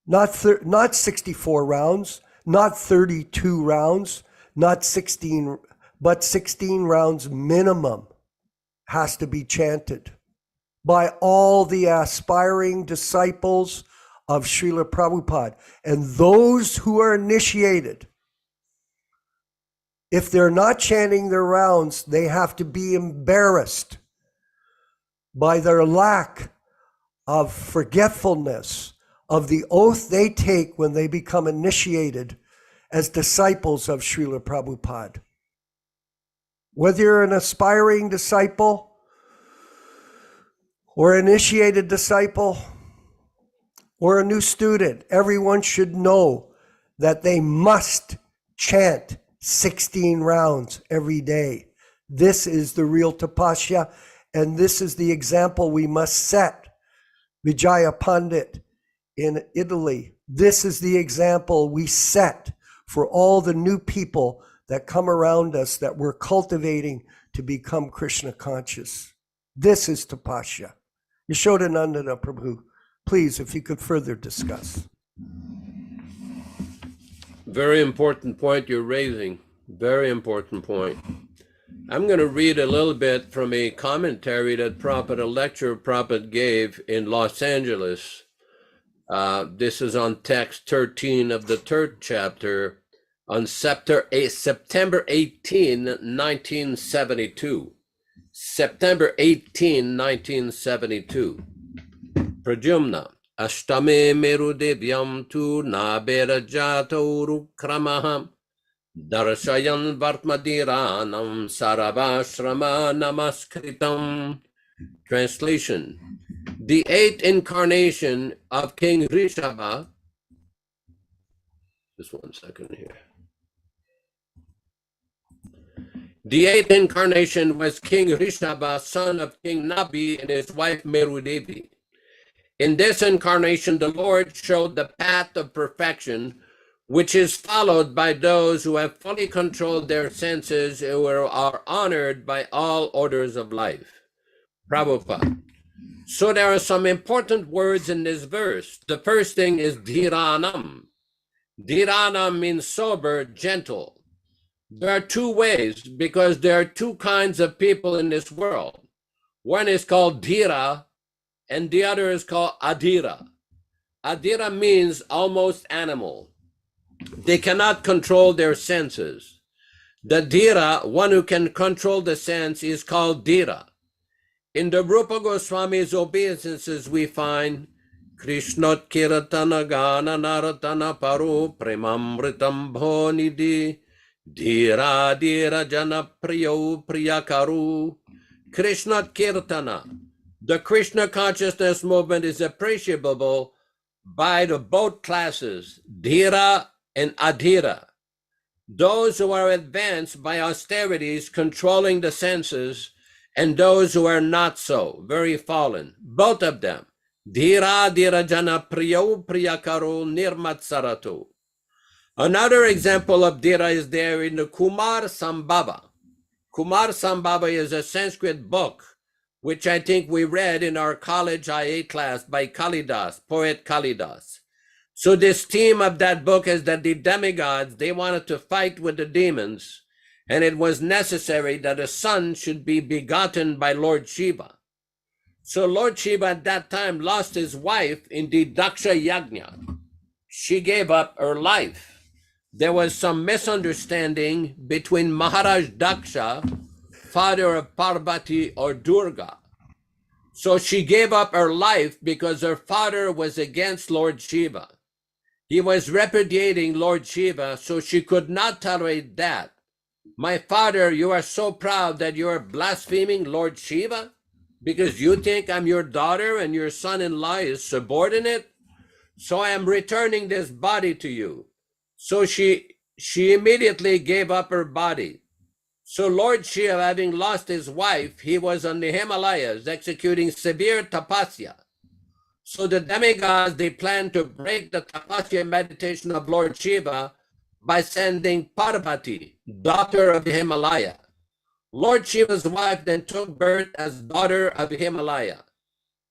Not 64 rounds, not 32 rounds, not 16, but 16 rounds minimum has to be chanted by all the aspiring disciples of Śrīla Prabhupāda. And those who are initiated, if they're not chanting their rounds, they have to be embarrassed by their lack of forgetfulness of the oath they take when they become initiated as disciples of Śrīla Prabhupāda. Whether you're an aspiring disciple or initiated disciple or a new student, everyone should know that they must chant 16 rounds every day. This is the real tapasya, and this is the example we must set. Vijaya Pandit, in Italy. This is the example we set for all the new people that come around us that we're cultivating to become Krishna conscious. This is Tapasya. Yaśodā-nandana Prabhu, please, if you could further discuss. Very important point you're raising. Very important point. I'm going to read a little bit from a commentary that Prabhupada, a lecture Prabhupada gave in Los Angeles. This is on text 13 of the third chapter on September 18, 1972. September 18, 1972. Pradyumna. Ashtame meru devyam tu nabera jato rukramaha darshayan vartmadiranam sarabashrama namaskritam. Translation. The eighth incarnation of King Rishabha. Just 1 second here. The eighth incarnation was King Rishabha, son of King Nabi and his wife Merudevi. In this incarnation, the Lord showed the path of perfection, which is followed by those who have fully controlled their senses and who are honored by all orders of life. Prabhupada. So there are some important words in this verse. The first thing is dhiranam. Dhiranam means sober, gentle. There are two ways, because there are two kinds of people in this world. One is called dhira, and the other is called adhira. Adhira means almost animal. They cannot control their senses. The dhira, one who can control the sense, is called dhira. In the Rupa Goswami's obeisances, we find Krishnot Kiratana Gana Naratana Paru Premamritam Bhonidhi Dhira Dhira Jana Priyo Priyakaru. Krishnot Kirtana. The Krishna consciousness movement is appreciable by the both classes, dhira and adhira. Those who are advanced by austerities, controlling the senses, and those who are not so, very fallen, both of them. Dhira dhira jana priyo priyakaru nirmatsaratu. Another example of dhira is there in the Kumar Sambhava. Kumar Sambhava is a Sanskrit book, which I think we read in our college IA class by Kalidas, poet Kalidas. So this theme of that book is that the demigods, they wanted to fight with the demons, and it was necessary that a son should be begotten by Lord Shiva. So Lord Shiva at that time lost his wife in the Daksha Yajna. She gave up her life. There was some misunderstanding between Maharaj Daksha, father of Parvati or Durga. So she gave up her life because her father was against Lord Shiva. He was repudiating Lord Shiva, so she could not tolerate that. My father, you are so proud that you are blaspheming Lord Shiva because you think I'm your daughter and your son-in-law is subordinate? So I am returning this body to you. So she immediately gave up her body. So Lord Shiva, having lost his wife, he was on the Himalayas executing severe tapasya. So the demigods, they planned to break the tapasya meditation of Lord Shiva by sending Parvati, daughter of the Himalaya. Lord Shiva's wife then took birth as daughter of Himalaya.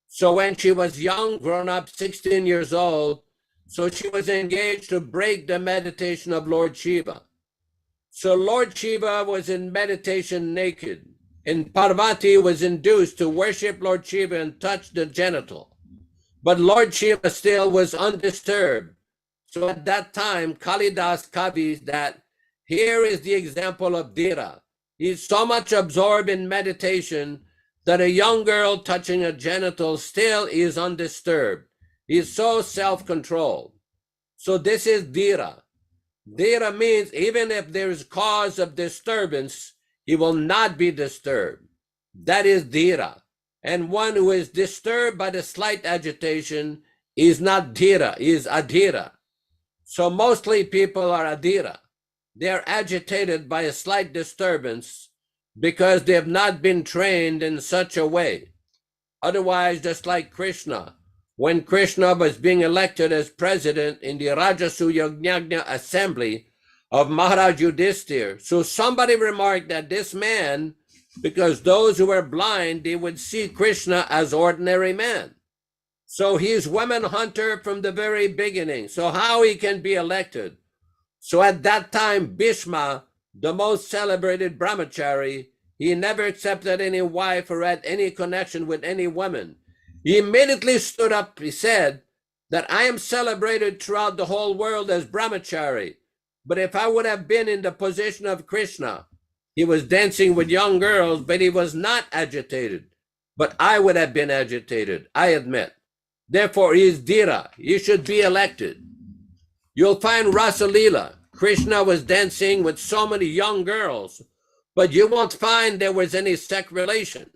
So when she was young, grown up, 16 years old, so she was engaged to break the meditation of Lord Shiva. So Lord Shiva was in meditation naked, and Parvati was induced to worship Lord Shiva and touch the genital. But Lord Shiva still was undisturbed. So at that time, Kalidas Kavi, that here is the example of dhira. He's so much absorbed in meditation that a young girl touching a genital still is undisturbed. He's so self-controlled. So this is dhira. Dhira means even if there is cause of disturbance, he will not be disturbed. That is dhira. And one who is disturbed by the slight agitation is not dhira, is adhira. So mostly people are adhira. They are agitated by a slight disturbance because they have not been trained in such a way. Otherwise, just like Krishna, when Krishna was being elected as president in the Rajasuya assembly of Maharaj Yudhishthir. So somebody remarked that this man, because those who were blind, they would see Krishna as ordinary man. So he's woman hunter from the very beginning. So how he can be elected? So at that time, Bhishma, the most celebrated brahmachari, he never accepted any wife or had any connection with any woman. He immediately stood up. He said that I am celebrated throughout the whole world as brahmachari. But if I would have been in the position of Krishna, he was dancing with young girls, but he was not agitated. But I would have been agitated, I admit. Therefore, he is Dhira. He should be elected. You'll find Rasa Leela. Krishna was dancing with so many young girls, but you won't find there was any sex relation.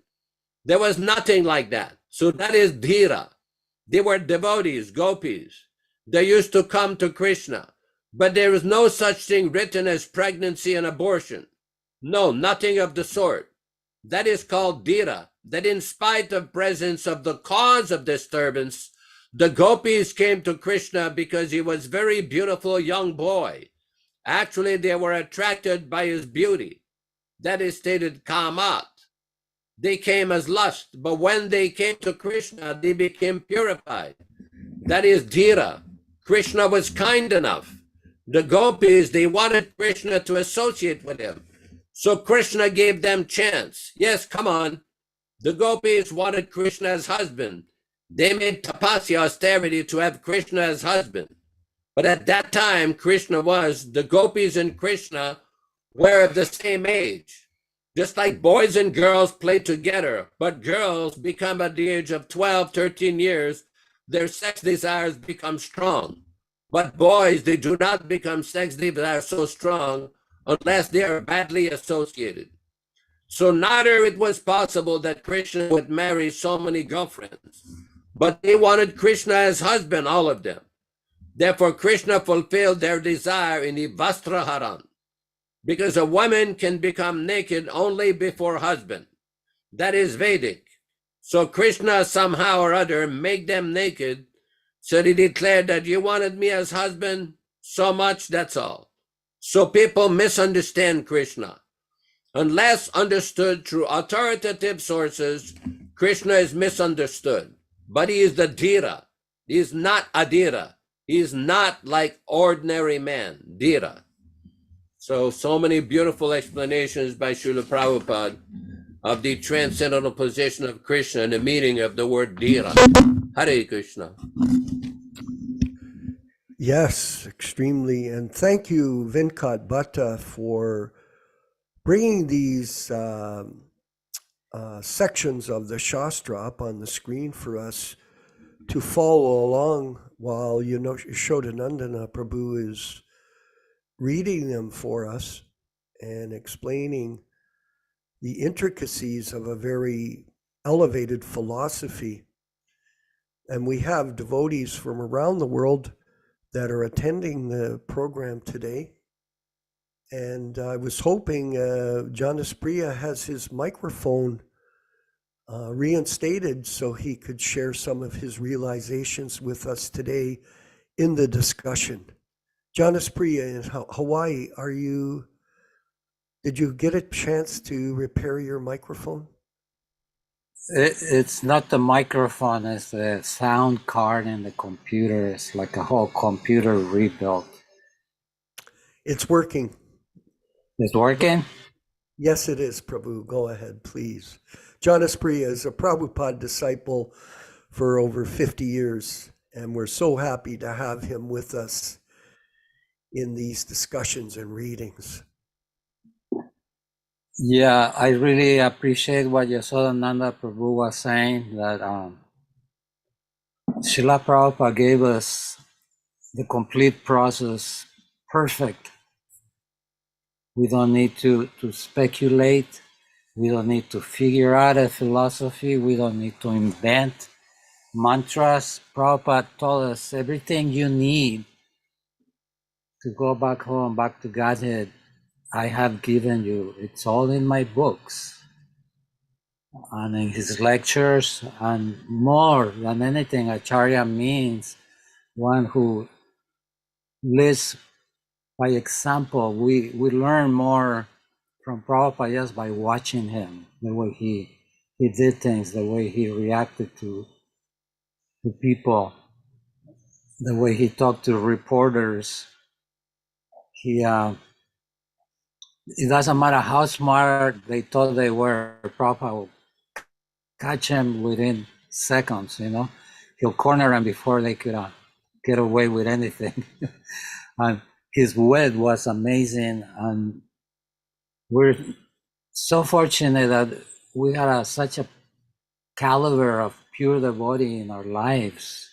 There was nothing like that. So that is Dhira. They were devotees, gopis. They used to come to Krishna, but there is no such thing written as pregnancy and abortion. No, nothing of the sort. That is called Dhira, that in spite of presence of the cause of disturbance, the gopis came to Krishna because he was a very beautiful young boy. Actually, they were attracted by his beauty. That is stated kamat. They came as lust, but when they came to Krishna, they became purified. That is Dhira. Krishna was kind enough. The gopis, they wanted Krishna to associate with him. So Krishna gave them chance. Yes, come on. The gopis wanted Krishna as husband. They made tapasya, austerity, to have Krishna as husband. But at that time, the gopis and Krishna were of the same age. Just like boys and girls play together, but girls become at the age of 12, 13 years, their sex desires become strong. But boys, they do not become sex desires so strong unless they are badly associated. So neither it was possible that Krishna would marry so many girlfriends, but they wanted Krishna as husband, all of them. Therefore, Krishna fulfilled their desire in the Vastraharan, because a woman can become naked only before husband. That is Vedic. So Krishna somehow or other made them naked, so he declared that you wanted me as husband so much, that's all. So people misunderstand Krishna. Unless understood through authoritative sources, Krishna is misunderstood. But he is the Dhira. He is not Adhira. He is not like ordinary man, Dhira. So many beautiful explanations by Śrīla Prabhupāda of the transcendental position of Krishna and the meaning of the word Dhira. Hare Krishna. Yes, extremely. And thank you, Venkat Bhatta, for bringing these sections of the Shastra up on the screen for us to follow along while Yaśodā-nandana Prabhu is reading them for us and explaining the intricacies of a very elevated philosophy. And we have devotees from around the world that are attending the program today. And I was hoping Jonas Priya has his microphone reinstated so he could share some of his realizations with us today in the discussion. Jonas Priya in Hawaii, did you get a chance to repair your microphone? It's not the microphone, it's the sound card in the computer. It's like a whole computer rebuilt. It's working. It's working? Yes, it is, Prabhu. Go ahead, please. Jonas Priya is a Prabhupada disciple for over 50 years, and we're so happy to have him with us in these discussions and readings. Yeah, I really appreciate what Yaśodā-nandana Prabhu was saying, that Śrīla Prabhupada gave us the complete process perfect. We don't need to speculate. We don't need to figure out a philosophy. We don't need to invent mantras. Prabhupada told us everything you need to go back home, back to Godhead, I have given you. It's all in my books. and in his lectures, and more than anything, Acharya means one who lives by example. We learn more from Prabhupada just by watching him, the way he did things, the way he reacted to people, the way he talked to reporters. It doesn't matter how smart they thought they were, Prabhupada will catch him within seconds, you know. He'll corner them before they could get away with anything. And his wit was amazing, and we're so fortunate that we had such a caliber of pure devotee in our lives.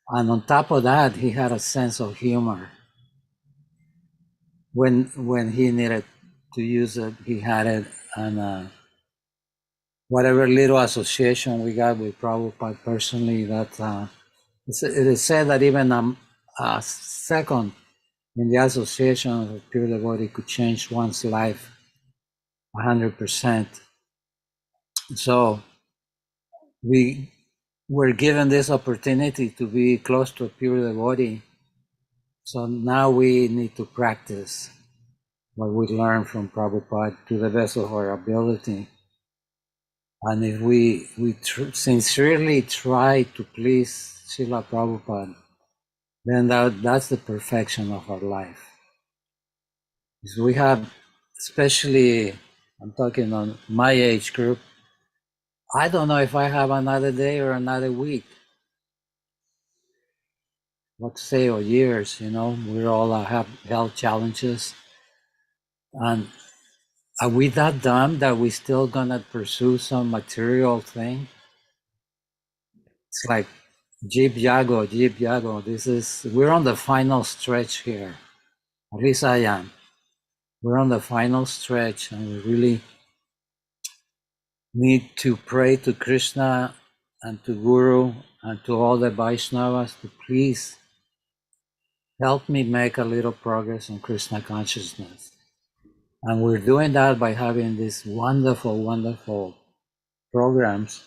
And on top of that, he had a sense of humor. When he needed to use it, he had it. And whatever little association we got with Prabhupada personally, that it is said that even a second in the association of a pure devotee could change one's life 100%. So we were given this opportunity to be close to a pure devotee. So now we need to practice what we learned from Prabhupada to the best of our ability. And if we sincerely try to please Śrīla Prabhupada, then that's the perfection of our life. Because we have, especially, I'm talking on my age group, I don't know if I have another day or another week. What to say, or years, you know, we all have health challenges. And are we that dumb that we still gonna pursue some material thing? It's like Jeep Yago. We're on the final stretch here. At least I am. We're on the final stretch, and we really need to pray to Krishna and to Guru and to all the Vaishnavas to please help me make a little progress in Krishna consciousness. And we're doing that by having these wonderful, wonderful programs.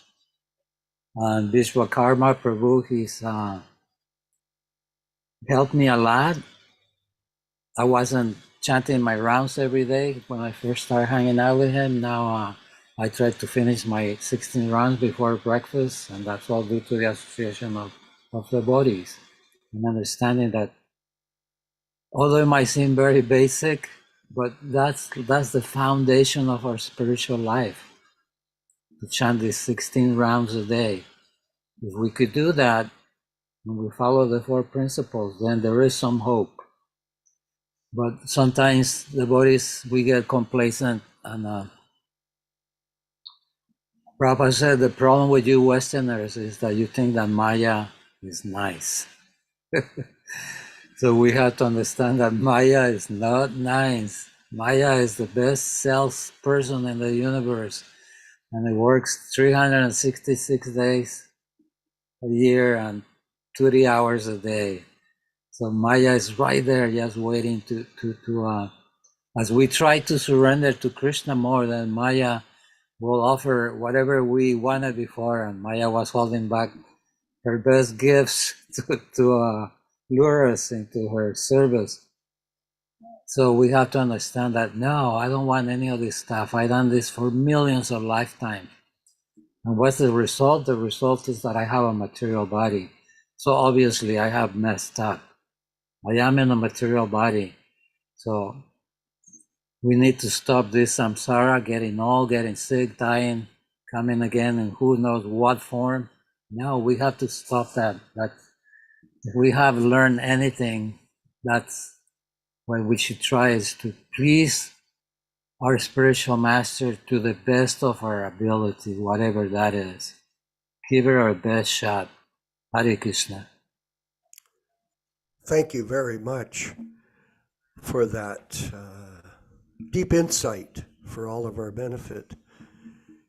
And Vishwakarma Prabhu, he's helped me a lot. I wasn't chanting my rounds every day when I first started hanging out with him. Now I try to finish my 16 rounds before breakfast, and that's all due to the association of the bodies, and understanding that although it might seem very basic, but that's the foundation of our spiritual life, to chant these 16 rounds a day. If we could do that, and we follow the 4 principles, then there is some hope. But sometimes the bodies, we get complacent, and Prabhupada said the problem with you Westerners is that you think that Maya is nice. So we have to understand that Maya is not nice. Maya is the best salesperson in the universe, and it works 366 days a year and 20 hours a day. So Maya is right there, just waiting to as we try to surrender to Krishna more, then Maya will offer whatever we wanted before, and Maya was holding back her best gifts to lure us into her service. So we have to understand that, no, I don't want any of this stuff. I've done this for millions of lifetimes. And what's the result? The result is that I have a material body. So obviously I have messed up. I am in a material body. So we need to stop this samsara, getting sick, dying, coming again in who knows what form. No, we have to stop that. If we have learned anything, that's what we should try, is to please our spiritual master to the best of our ability, whatever that is. Give it our best shot. Hare Krishna. Thank you very much for that deep insight for all of our benefit.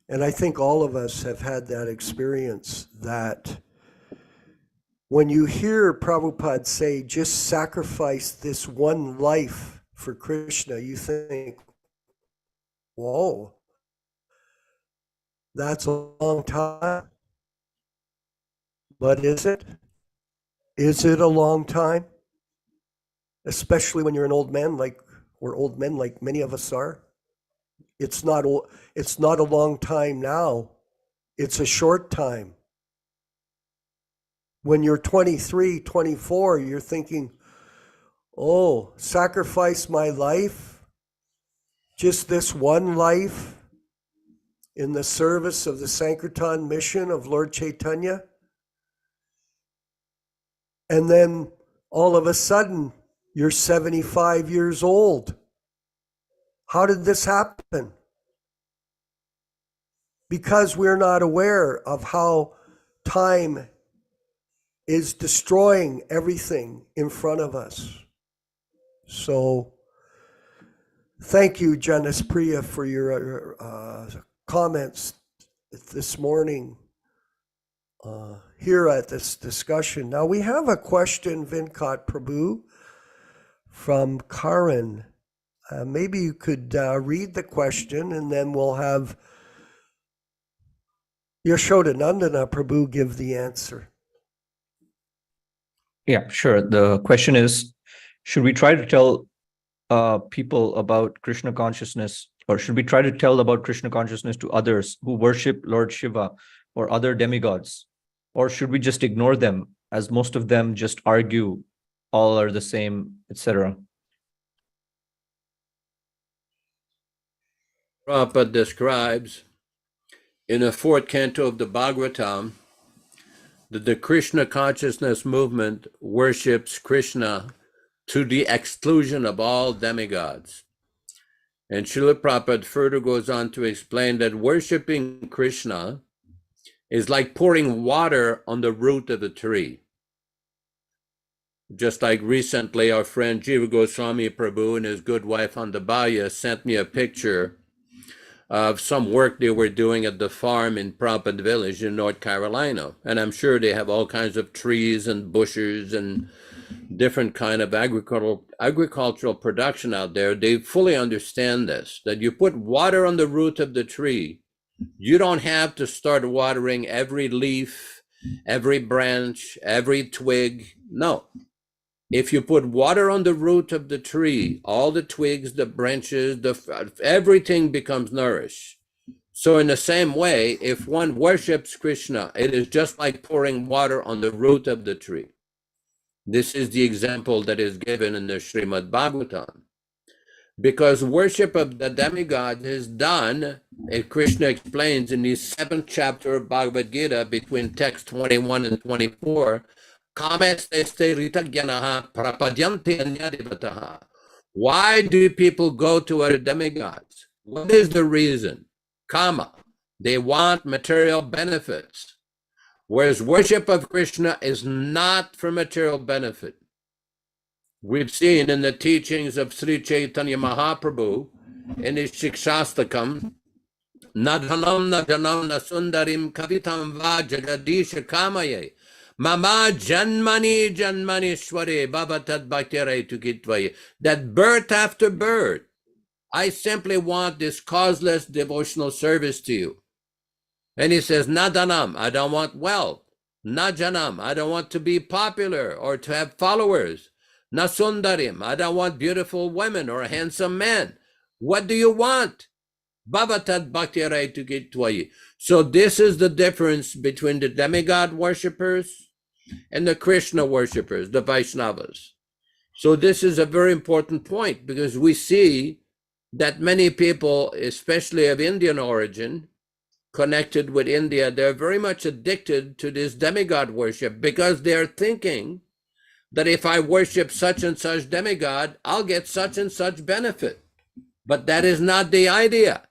And I think all of us have had that experience, that when you hear Prabhupada say, just sacrifice this one life for Krishna, you think, whoa, That's a long time. But is it? Is it a long time? Especially when you're an old man, like many of us are. It's not a long time now. It's a short time. When you're 23, 24, you're thinking, oh, sacrifice my life, just this one life in the service of the Sankirtan mission of Lord Chaitanya. And then all of a sudden, you're 75 years old. How did this happen? Because we're not aware of how time is destroying everything in front of us. So thank you, Janice Priya, for your comments this morning here at this discussion. Now we have a question, Venkat Prabhu, from Karan. Maybe you could read the question, and then we'll have Yaśodā-nandana Prabhu give the answer. Yeah, sure. The question is, should we try to tell people about Krishna consciousness, or should we try to tell about Krishna consciousness to others who worship Lord Shiva or other demigods? Or should we just ignore them, as most of them just argue all are the same, etc.? Prabhupada describes in the fourth canto of the Bhagavatam that the Krishna consciousness movement worships Krishna to the exclusion of all demigods. And Śrīla Prabhupada further goes on to explain that worshiping Krishna is like pouring water on the root of a tree. Just like recently, our friend Jiva Goswami Prabhu and his good wife Andabaya sent me a picture of some work they were doing at the farm in Prabhupada Village in North Carolina. And I'm sure they have all kinds of trees and bushes and different kind of agricultural production out there. They fully understand this, that you put water on the root of the tree. You don't have to start watering every leaf, every branch, every twig. No. If you put water on the root of the tree, all the twigs, the branches, everything becomes nourished. So in the same way, if one worships Krishna, it is just like pouring water on the root of the tree. This is the example that is given in the Śrīmad-Bhāgavatam. Because worship of the demigod is done, as Krishna explains in the 7th chapter of Bhagavad Gita, between text 21 and 24, why do people go to other demigods? What is the reason? Kama. They want material benefits. Whereas worship of Krishna is not for material benefit. We've seen in the teachings of Sri Chaitanya Mahaprabhu in his Shikshastakam, Nadhanam Nadhanam Nasundarim Kavitam Va Jagadisha Kamaye Mama Janmani Janmanishware Bhavatad Bhaktiare Tukitvaye. That birth after birth, I simply want this causeless devotional service to you. And he says, Nadanam, I don't want wealth. Najanam, I don't want to be popular or to have followers. Nasundarim, I don't want beautiful women or handsome men. What do you want? Bhavatad Bhaktiare Tukitvaye. So this is the difference between the demigod worshippers and the Krishna worshippers, the Vaishnavas. So this is a very important point, because we see that many people, especially of Indian origin, connected with India, they're very much addicted to this demigod worship, because they're thinking that if I worship such and such demigod, I'll get such and such benefit. But that is not the idea.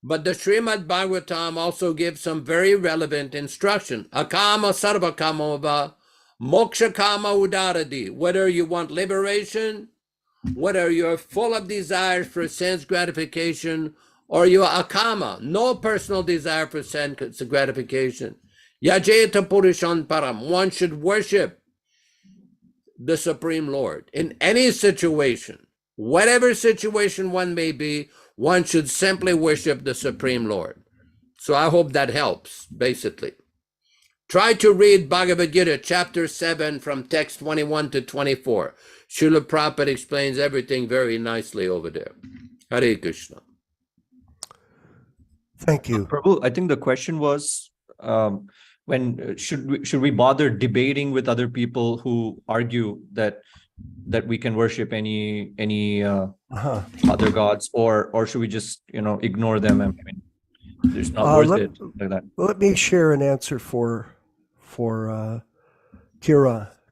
But the Śrīmad-Bhāgavatam also gives some very relevant instruction. Akama sarva kamova, moksha kama udaradi. Whether you want liberation, whether you're full of desires for sense gratification, or you're akama, no personal desire for sense gratification. Yajeta purushan param. One should worship the Supreme Lord in any situation. Whatever situation one may be, one should simply worship the Supreme Lord. So I hope that helps, basically. Try to read Bhagavad Gita, chapter 7, from text 21 to 24. Śrīla Prabhupada explains everything very nicely over there. Hare Krishna. Thank you. Prabhu, I think the question was, when should we bother debating with other people who argue that we can worship any other gods, or should we just ignore them? I mean, it's not worth it like that. Let me share an answer for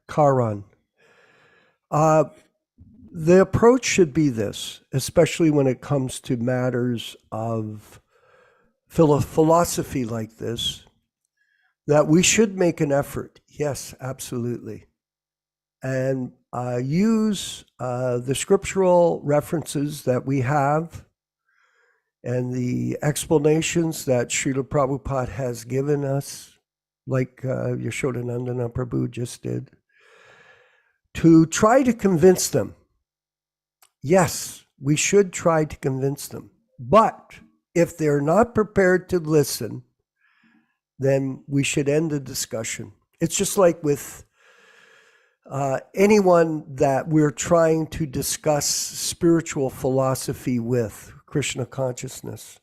Karan. The approach should be this, especially when it comes to matters of philosophy like this, that we should make an effort. Yes, absolutely. And use the scriptural references that we have and the explanations that Śrīla Prabhupada has given us, like Yaśodā-nandana Prabhu just did, to try to convince them. Yes, we should try to convince them. But if they're not prepared to listen, then we should end the discussion. It's just like with anyone that we're trying to discuss spiritual philosophy with, Krishna consciousness.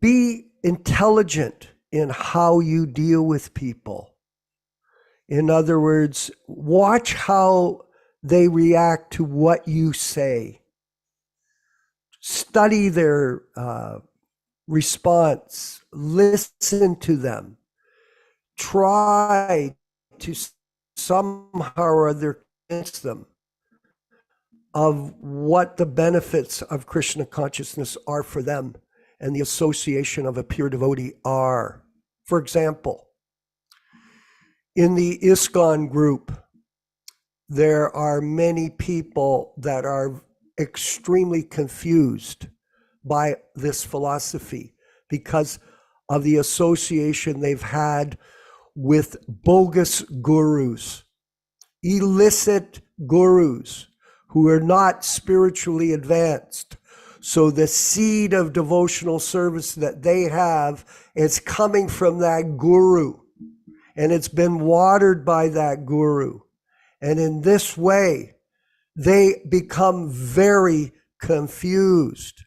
Be intelligent in how you deal with people. In other words, watch how they react to what you say. Study their response. Listen to them. Try to somehow or other convince them of what the benefits of Krishna consciousness are for them and the association of a pure devotee are. For example, in the ISKCON group, there are many people that are extremely confused by this philosophy because of the association they've had with bogus gurus, illicit gurus who are not spiritually advanced. So the seed of devotional service that they have is coming from that guru, and it's been watered by that guru. And in this way, they become very confused.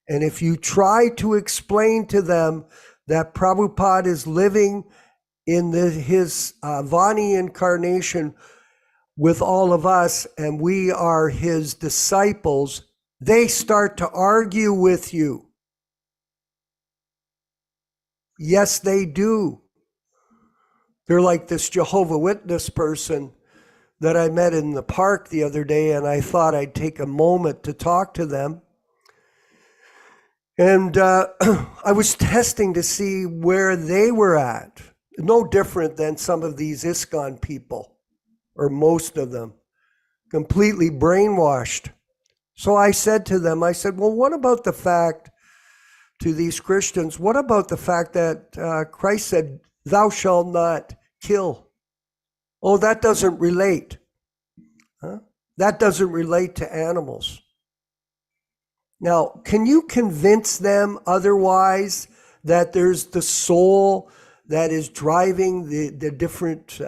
And if you try to explain to them that Prabhupada is living in his Vani incarnation with all of us, and we are his disciples, they start to argue with you. Yes, they do. They're like this Jehovah Witness person that I met in the park the other day, and I thought I'd take a moment to talk to them. And I was testing to see where they were at. No different than some of these ISKCON people, or most of them, completely brainwashed. So I said to them, well, what about the fact, to these Christians, what about the fact that Christ said, thou shalt not kill? Oh, that doesn't relate. Huh? That doesn't relate to animals. Now, can you convince them otherwise that there's the soul that is driving the different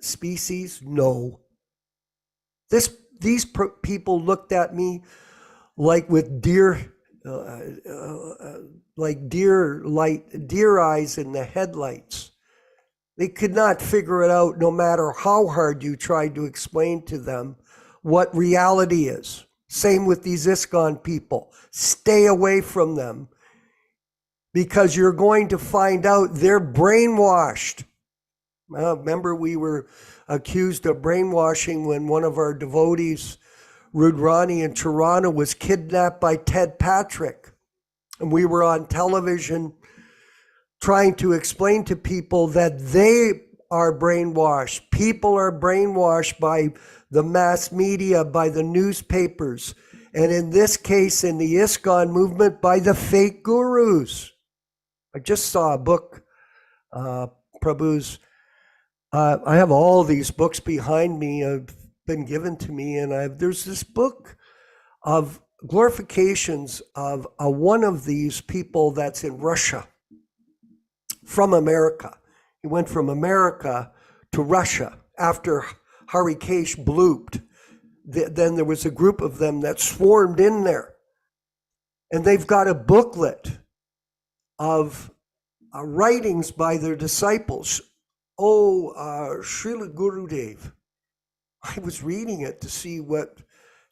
species? No. These people looked at me like with deer eyes in the headlights. They could not figure it out, no matter how hard you tried to explain to them what reality is. Same with these ISKCON people. Stay away from them, because you're going to find out they're brainwashed. Remember, we were accused of brainwashing when one of our devotees, Rudrani in Toronto, was kidnapped by Ted Patrick. And we were on television trying to explain to people that they are brainwashed. People are brainwashed by the mass media, by the newspapers, and in this case, in the ISKCON movement, by the fake gurus. I just saw a book, Prabhu's. I have all these books behind me, have been given to me, and there's this book of glorifications of one of these people that's in Russia from America. He went from America to Russia after Harikesh blooped. Then there was a group of them that swarmed in there. And they've got a booklet of writings by their disciples. Śrīla Gurudev. I was reading it to see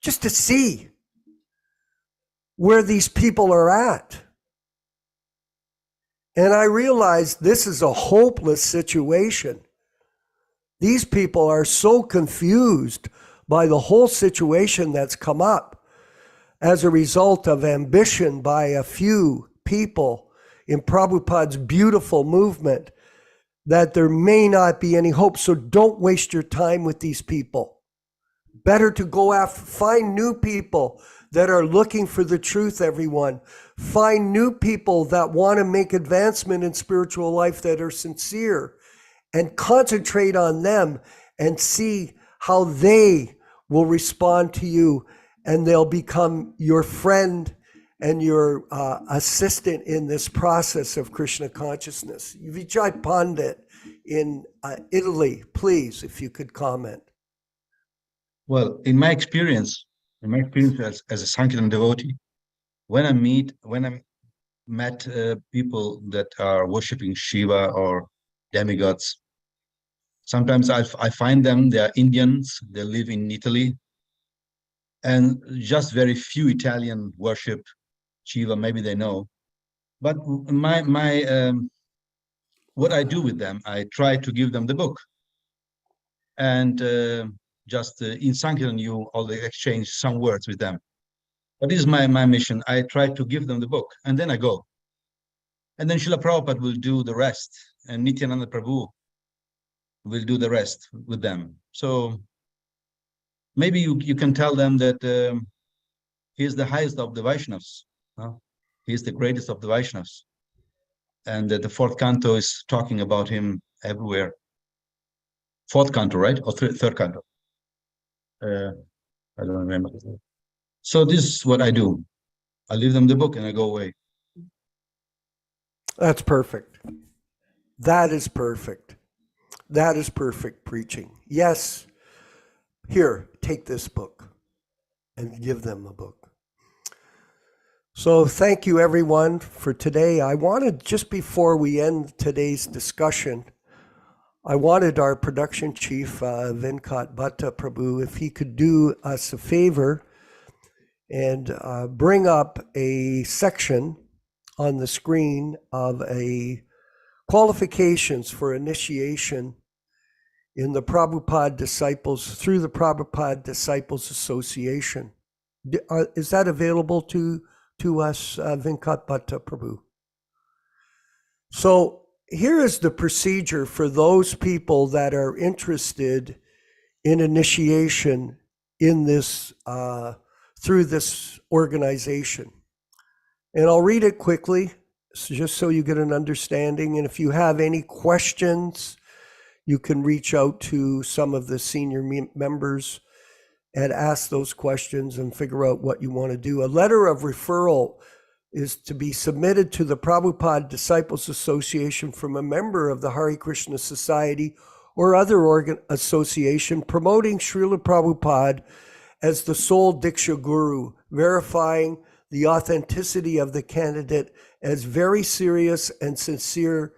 just to see where these people are at. And I realized this is a hopeless situation. These people are so confused by the whole situation that's come up as a result of ambition by a few people in Prabhupada's beautiful movement, that there may not be any hope. So don't waste your time with these people. Better to go find new people that are looking for the truth, everyone. Find new people that want to make advancement in spiritual life, that are sincere, and concentrate on them and see how they will respond to you, and they'll become your friend and your assistant in this process of Krishna consciousness. Vijay Pandit in Italy, please, if you could comment. Well, in my experience as a Sankirtan devotee, when I met people that are worshipping Shiva or demigods, sometimes I find them, they are Indians, they live in Italy, and just very few Italian worship Shiva, maybe they know. But what I do with them, I try to give them the book. And just in Sankirtan, you always exchange some words with them. But this is my mission. I try to give them the book, and then I go. And then Śrīla Prabhupāda will do the rest, and Nityananda Prabhu will do the rest with them. So maybe you can tell them that he is the highest of the Vaishnavas. He is the greatest of the Vaishnavas. And that the fourth canto is talking about him everywhere. Fourth canto, right? Or third canto? I don't remember. So this is what I do. I leave them the book and I go away. That's perfect. That is perfect. That is perfect preaching. Yes. Here, take this book and give them the book. So thank you, everyone, for today. I wanted, just before we end today's discussion, I wanted our production chief, Venkat Bhatta Prabhu, if he could do us a favor and bring up a section on the screen of qualifications for initiation in the Prabhupada Disciples, through the Prabhupada Disciples Association. Is that available to us, Venkat Bhatta Prabhu? So here is the procedure for those people that are interested in initiation in this, through this organization. And I'll read it quickly, just so you get an understanding. And if you have any questions, you can reach out to some of the senior members and ask those questions and figure out what you want to do. A letter of referral is to be submitted to the Prabhupada Disciples Association from a member of the Hare Krishna Society or other association promoting Śrīla Prabhupada as the sole Diksha Guru, verifying the authenticity of the candidate as very serious and sincere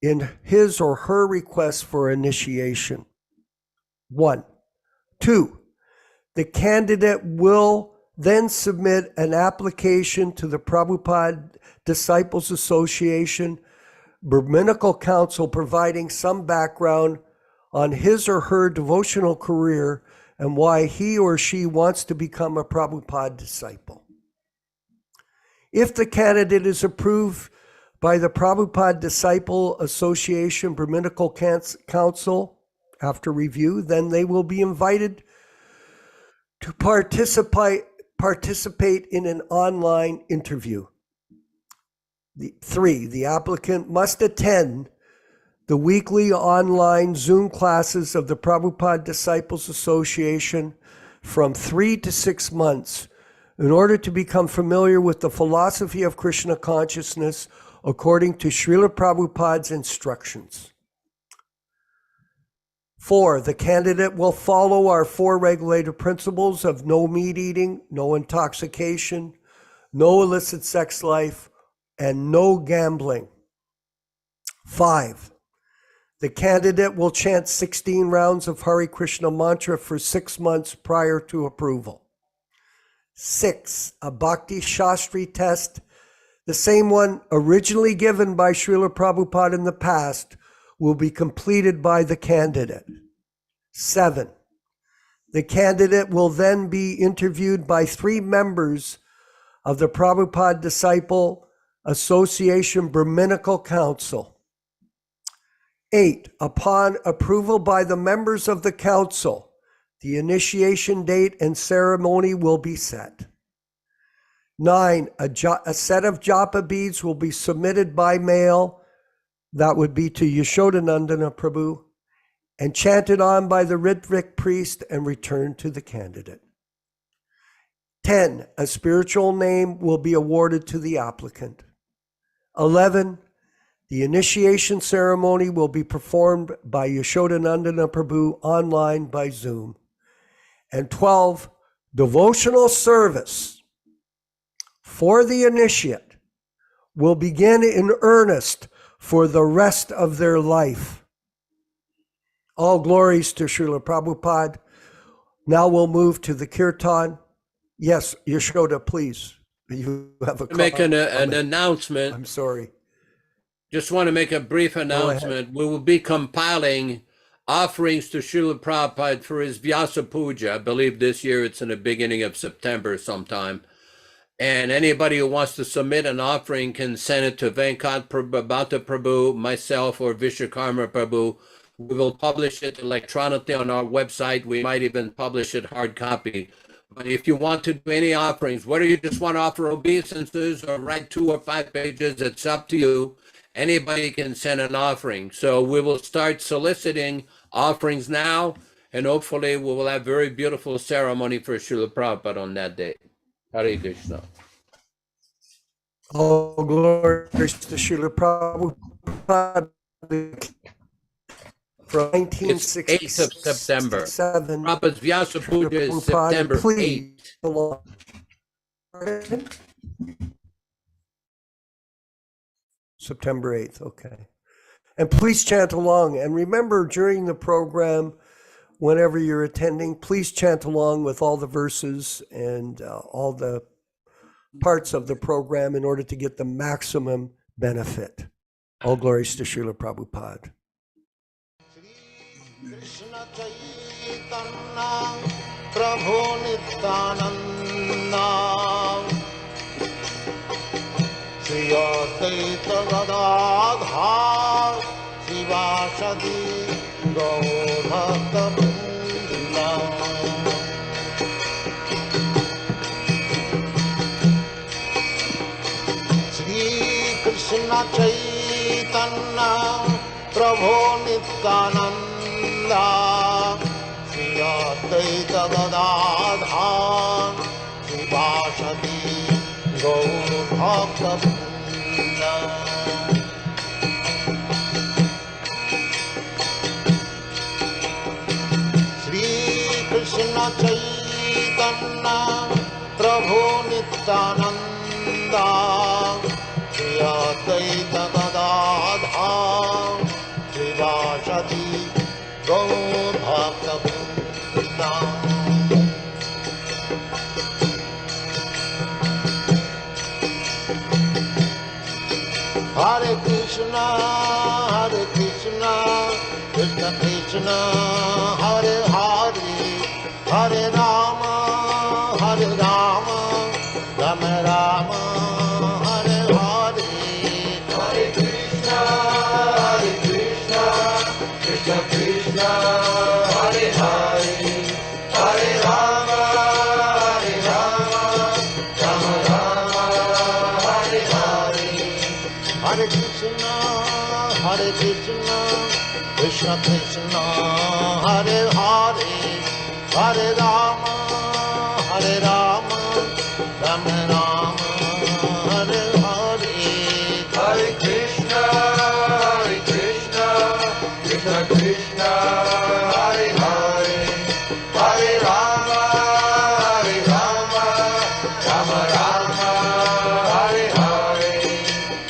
in his or her request for initiation. 1. 2. The candidate will then submit an application to the Prabhupada Disciples Association Brahminical Council, providing some background on his or her devotional career and why he or she wants to become a Prabhupada disciple. If the candidate is approved by the Prabhupada Disciple Association Brahminical Council after review, then they will be invited to participate in an online interview. 3, the applicant must attend the weekly online Zoom classes of the Prabhupada Disciples Association from 3 to 6 months in order to become familiar with the philosophy of Krishna consciousness according to Śrīla Prabhupāda's instructions. 4, the candidate will follow our 4 regulated principles of no meat eating, no intoxication, no illicit sex life, and no gambling. 5, the candidate will chant 16 rounds of Hare Krishna mantra for 6 months prior to approval. 6, a Bhakti Shastri test, the same one originally given by Śrīla Prabhupada in the past, will be completed by the candidate. 7, the candidate will then be interviewed by 3 members of the Prabhupada Disciples Association Brahminical Council. 8, upon approval by the members of the council, the initiation date and ceremony will be set. 9, a set of japa beads will be submitted by mail, that would be to Yaśodā-nandana Prabhu, and chanted on by the Ritvik priest and returned to the candidate. 10, a spiritual name will be awarded to the applicant. 11, the initiation ceremony will be performed by Yaśodā-nandana Prabhu online by Zoom. And 12, devotional service for the initiate will begin in earnest for the rest of their life. All glories to Śrīla Prabhupada. Now we'll move to the kirtan. Yes, Yaśoda, please. You have a Make an announcement. I'm sorry. Just want to make a brief announcement. We will be compiling offerings to Śrīla Prabhupada for his Vyasa Puja. I believe this year it's in the beginning of September sometime. And anybody who wants to submit an offering can send it to Venkat Bhata Prabhu, myself, or Vishwakarma Prabhu. We will publish it electronically on our website. We might even publish it hard copy. But if you want to do any offerings, whether you just want to offer obeisances or write 2 or 5 pages, it's up to you. Anybody can send an offering. So we will start soliciting offerings now, and hopefully we will have very beautiful ceremony for Śrīla Prabhupada on that day. Hare Krishna. All glories to Śrīla Prabhupada. From It's 8th of September. 1967. Prabhupada's Vyasa Puja is September 8th. September 8th, okay. And please chant along. And remember, during the program, whenever you're attending, please chant along with all the verses and all the parts of the program in order to get the maximum benefit. All glories to Śrīla Prabhupada. Krishna Chaitanya Prabhu Nityananda Shri Advaita Gadadhar Sivasadi Gaur Bhakta Vrinda Shri Krishna Chaitanya Prabhu Nityananda Shri Advaita Gadadhar Sivasadi Gaur Bhakta Vrinda Shri Krishna Chaitanya Prabhu Nityananda Shri Advaita Gadadhar Sivasadi Gaur Bhakta Vrinda Hare Krishna, Krishna Krishna, Hare Hare, Hare Rama, Rama Rama, Hare Hare, Hare Krishna, Krishna Krishna, Hare Hare, Hare Rama, Rama Rama, Hare Hare. Hare Krishna, Krishna Krishna, Hare Hare, Hare Rama, Krishna, Hare Hare, Hare Rama, Rama Rama, Hare Hare,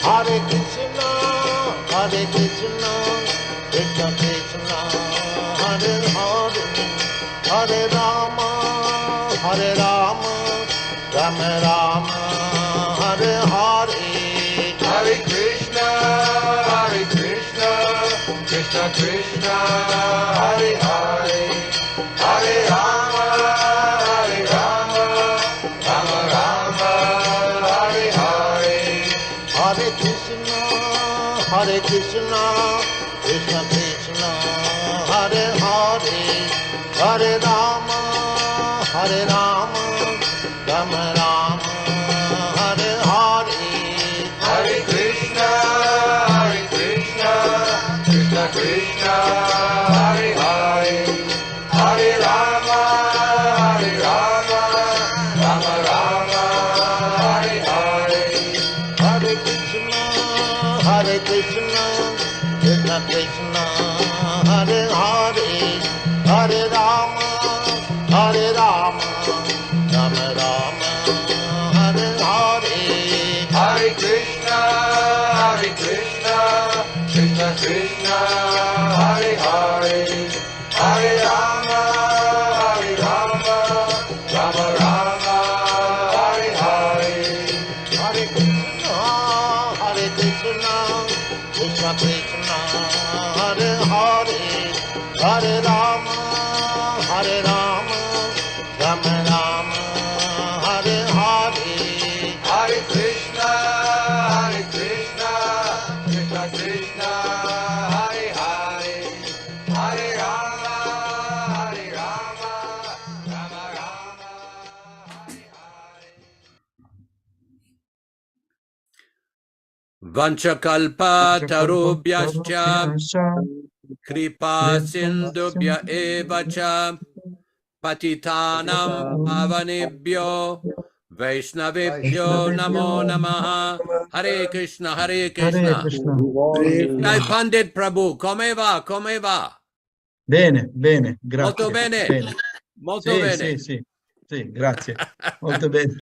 Hare Krishna, Krishna Krishna, Hare Hare, Hare Rama, Rama Rama, Hare Hare, Hare Krishna, Krishna Krishna, Hare Hare, Hare Rama, Rama Rama, Hare Hare, Hare Krishna, Krishna Krishna, Hare Hare, Hare Rama, Rama Rama, Hare Hare, Hare Krishna, Krishna Krishna, Hare Hare, Hare Rama, Rama Rama, Hare Hare, Hare Krishna, Krishna Krishna, Hare Hare, Hare Rama, Rama Rama, Hare Hare, Hare Krishna, Krishna Krishna, Hare Hare, Hare Rama, Rama Rama, Hare Hare, Hare Krishna, Krishna Krishna, Hare Hare, Hare Rama, Rama Rama, Hare Hare, Hare Krishna, Krishna Krishna, Hare Hare, Hare Rama, Rama Rama, Hare Hare. Vanchakalpa tarubhyascha kripa sindubhya evacha patitanam pavanebhyo vaishnavebhyo namo namaha. Hare Krishna, Hare Krishna. Jai Pandit Prabhu, come va, come va? Bene, grazie. Molto bene. Molto bene. Sì, grazie. Molto bene.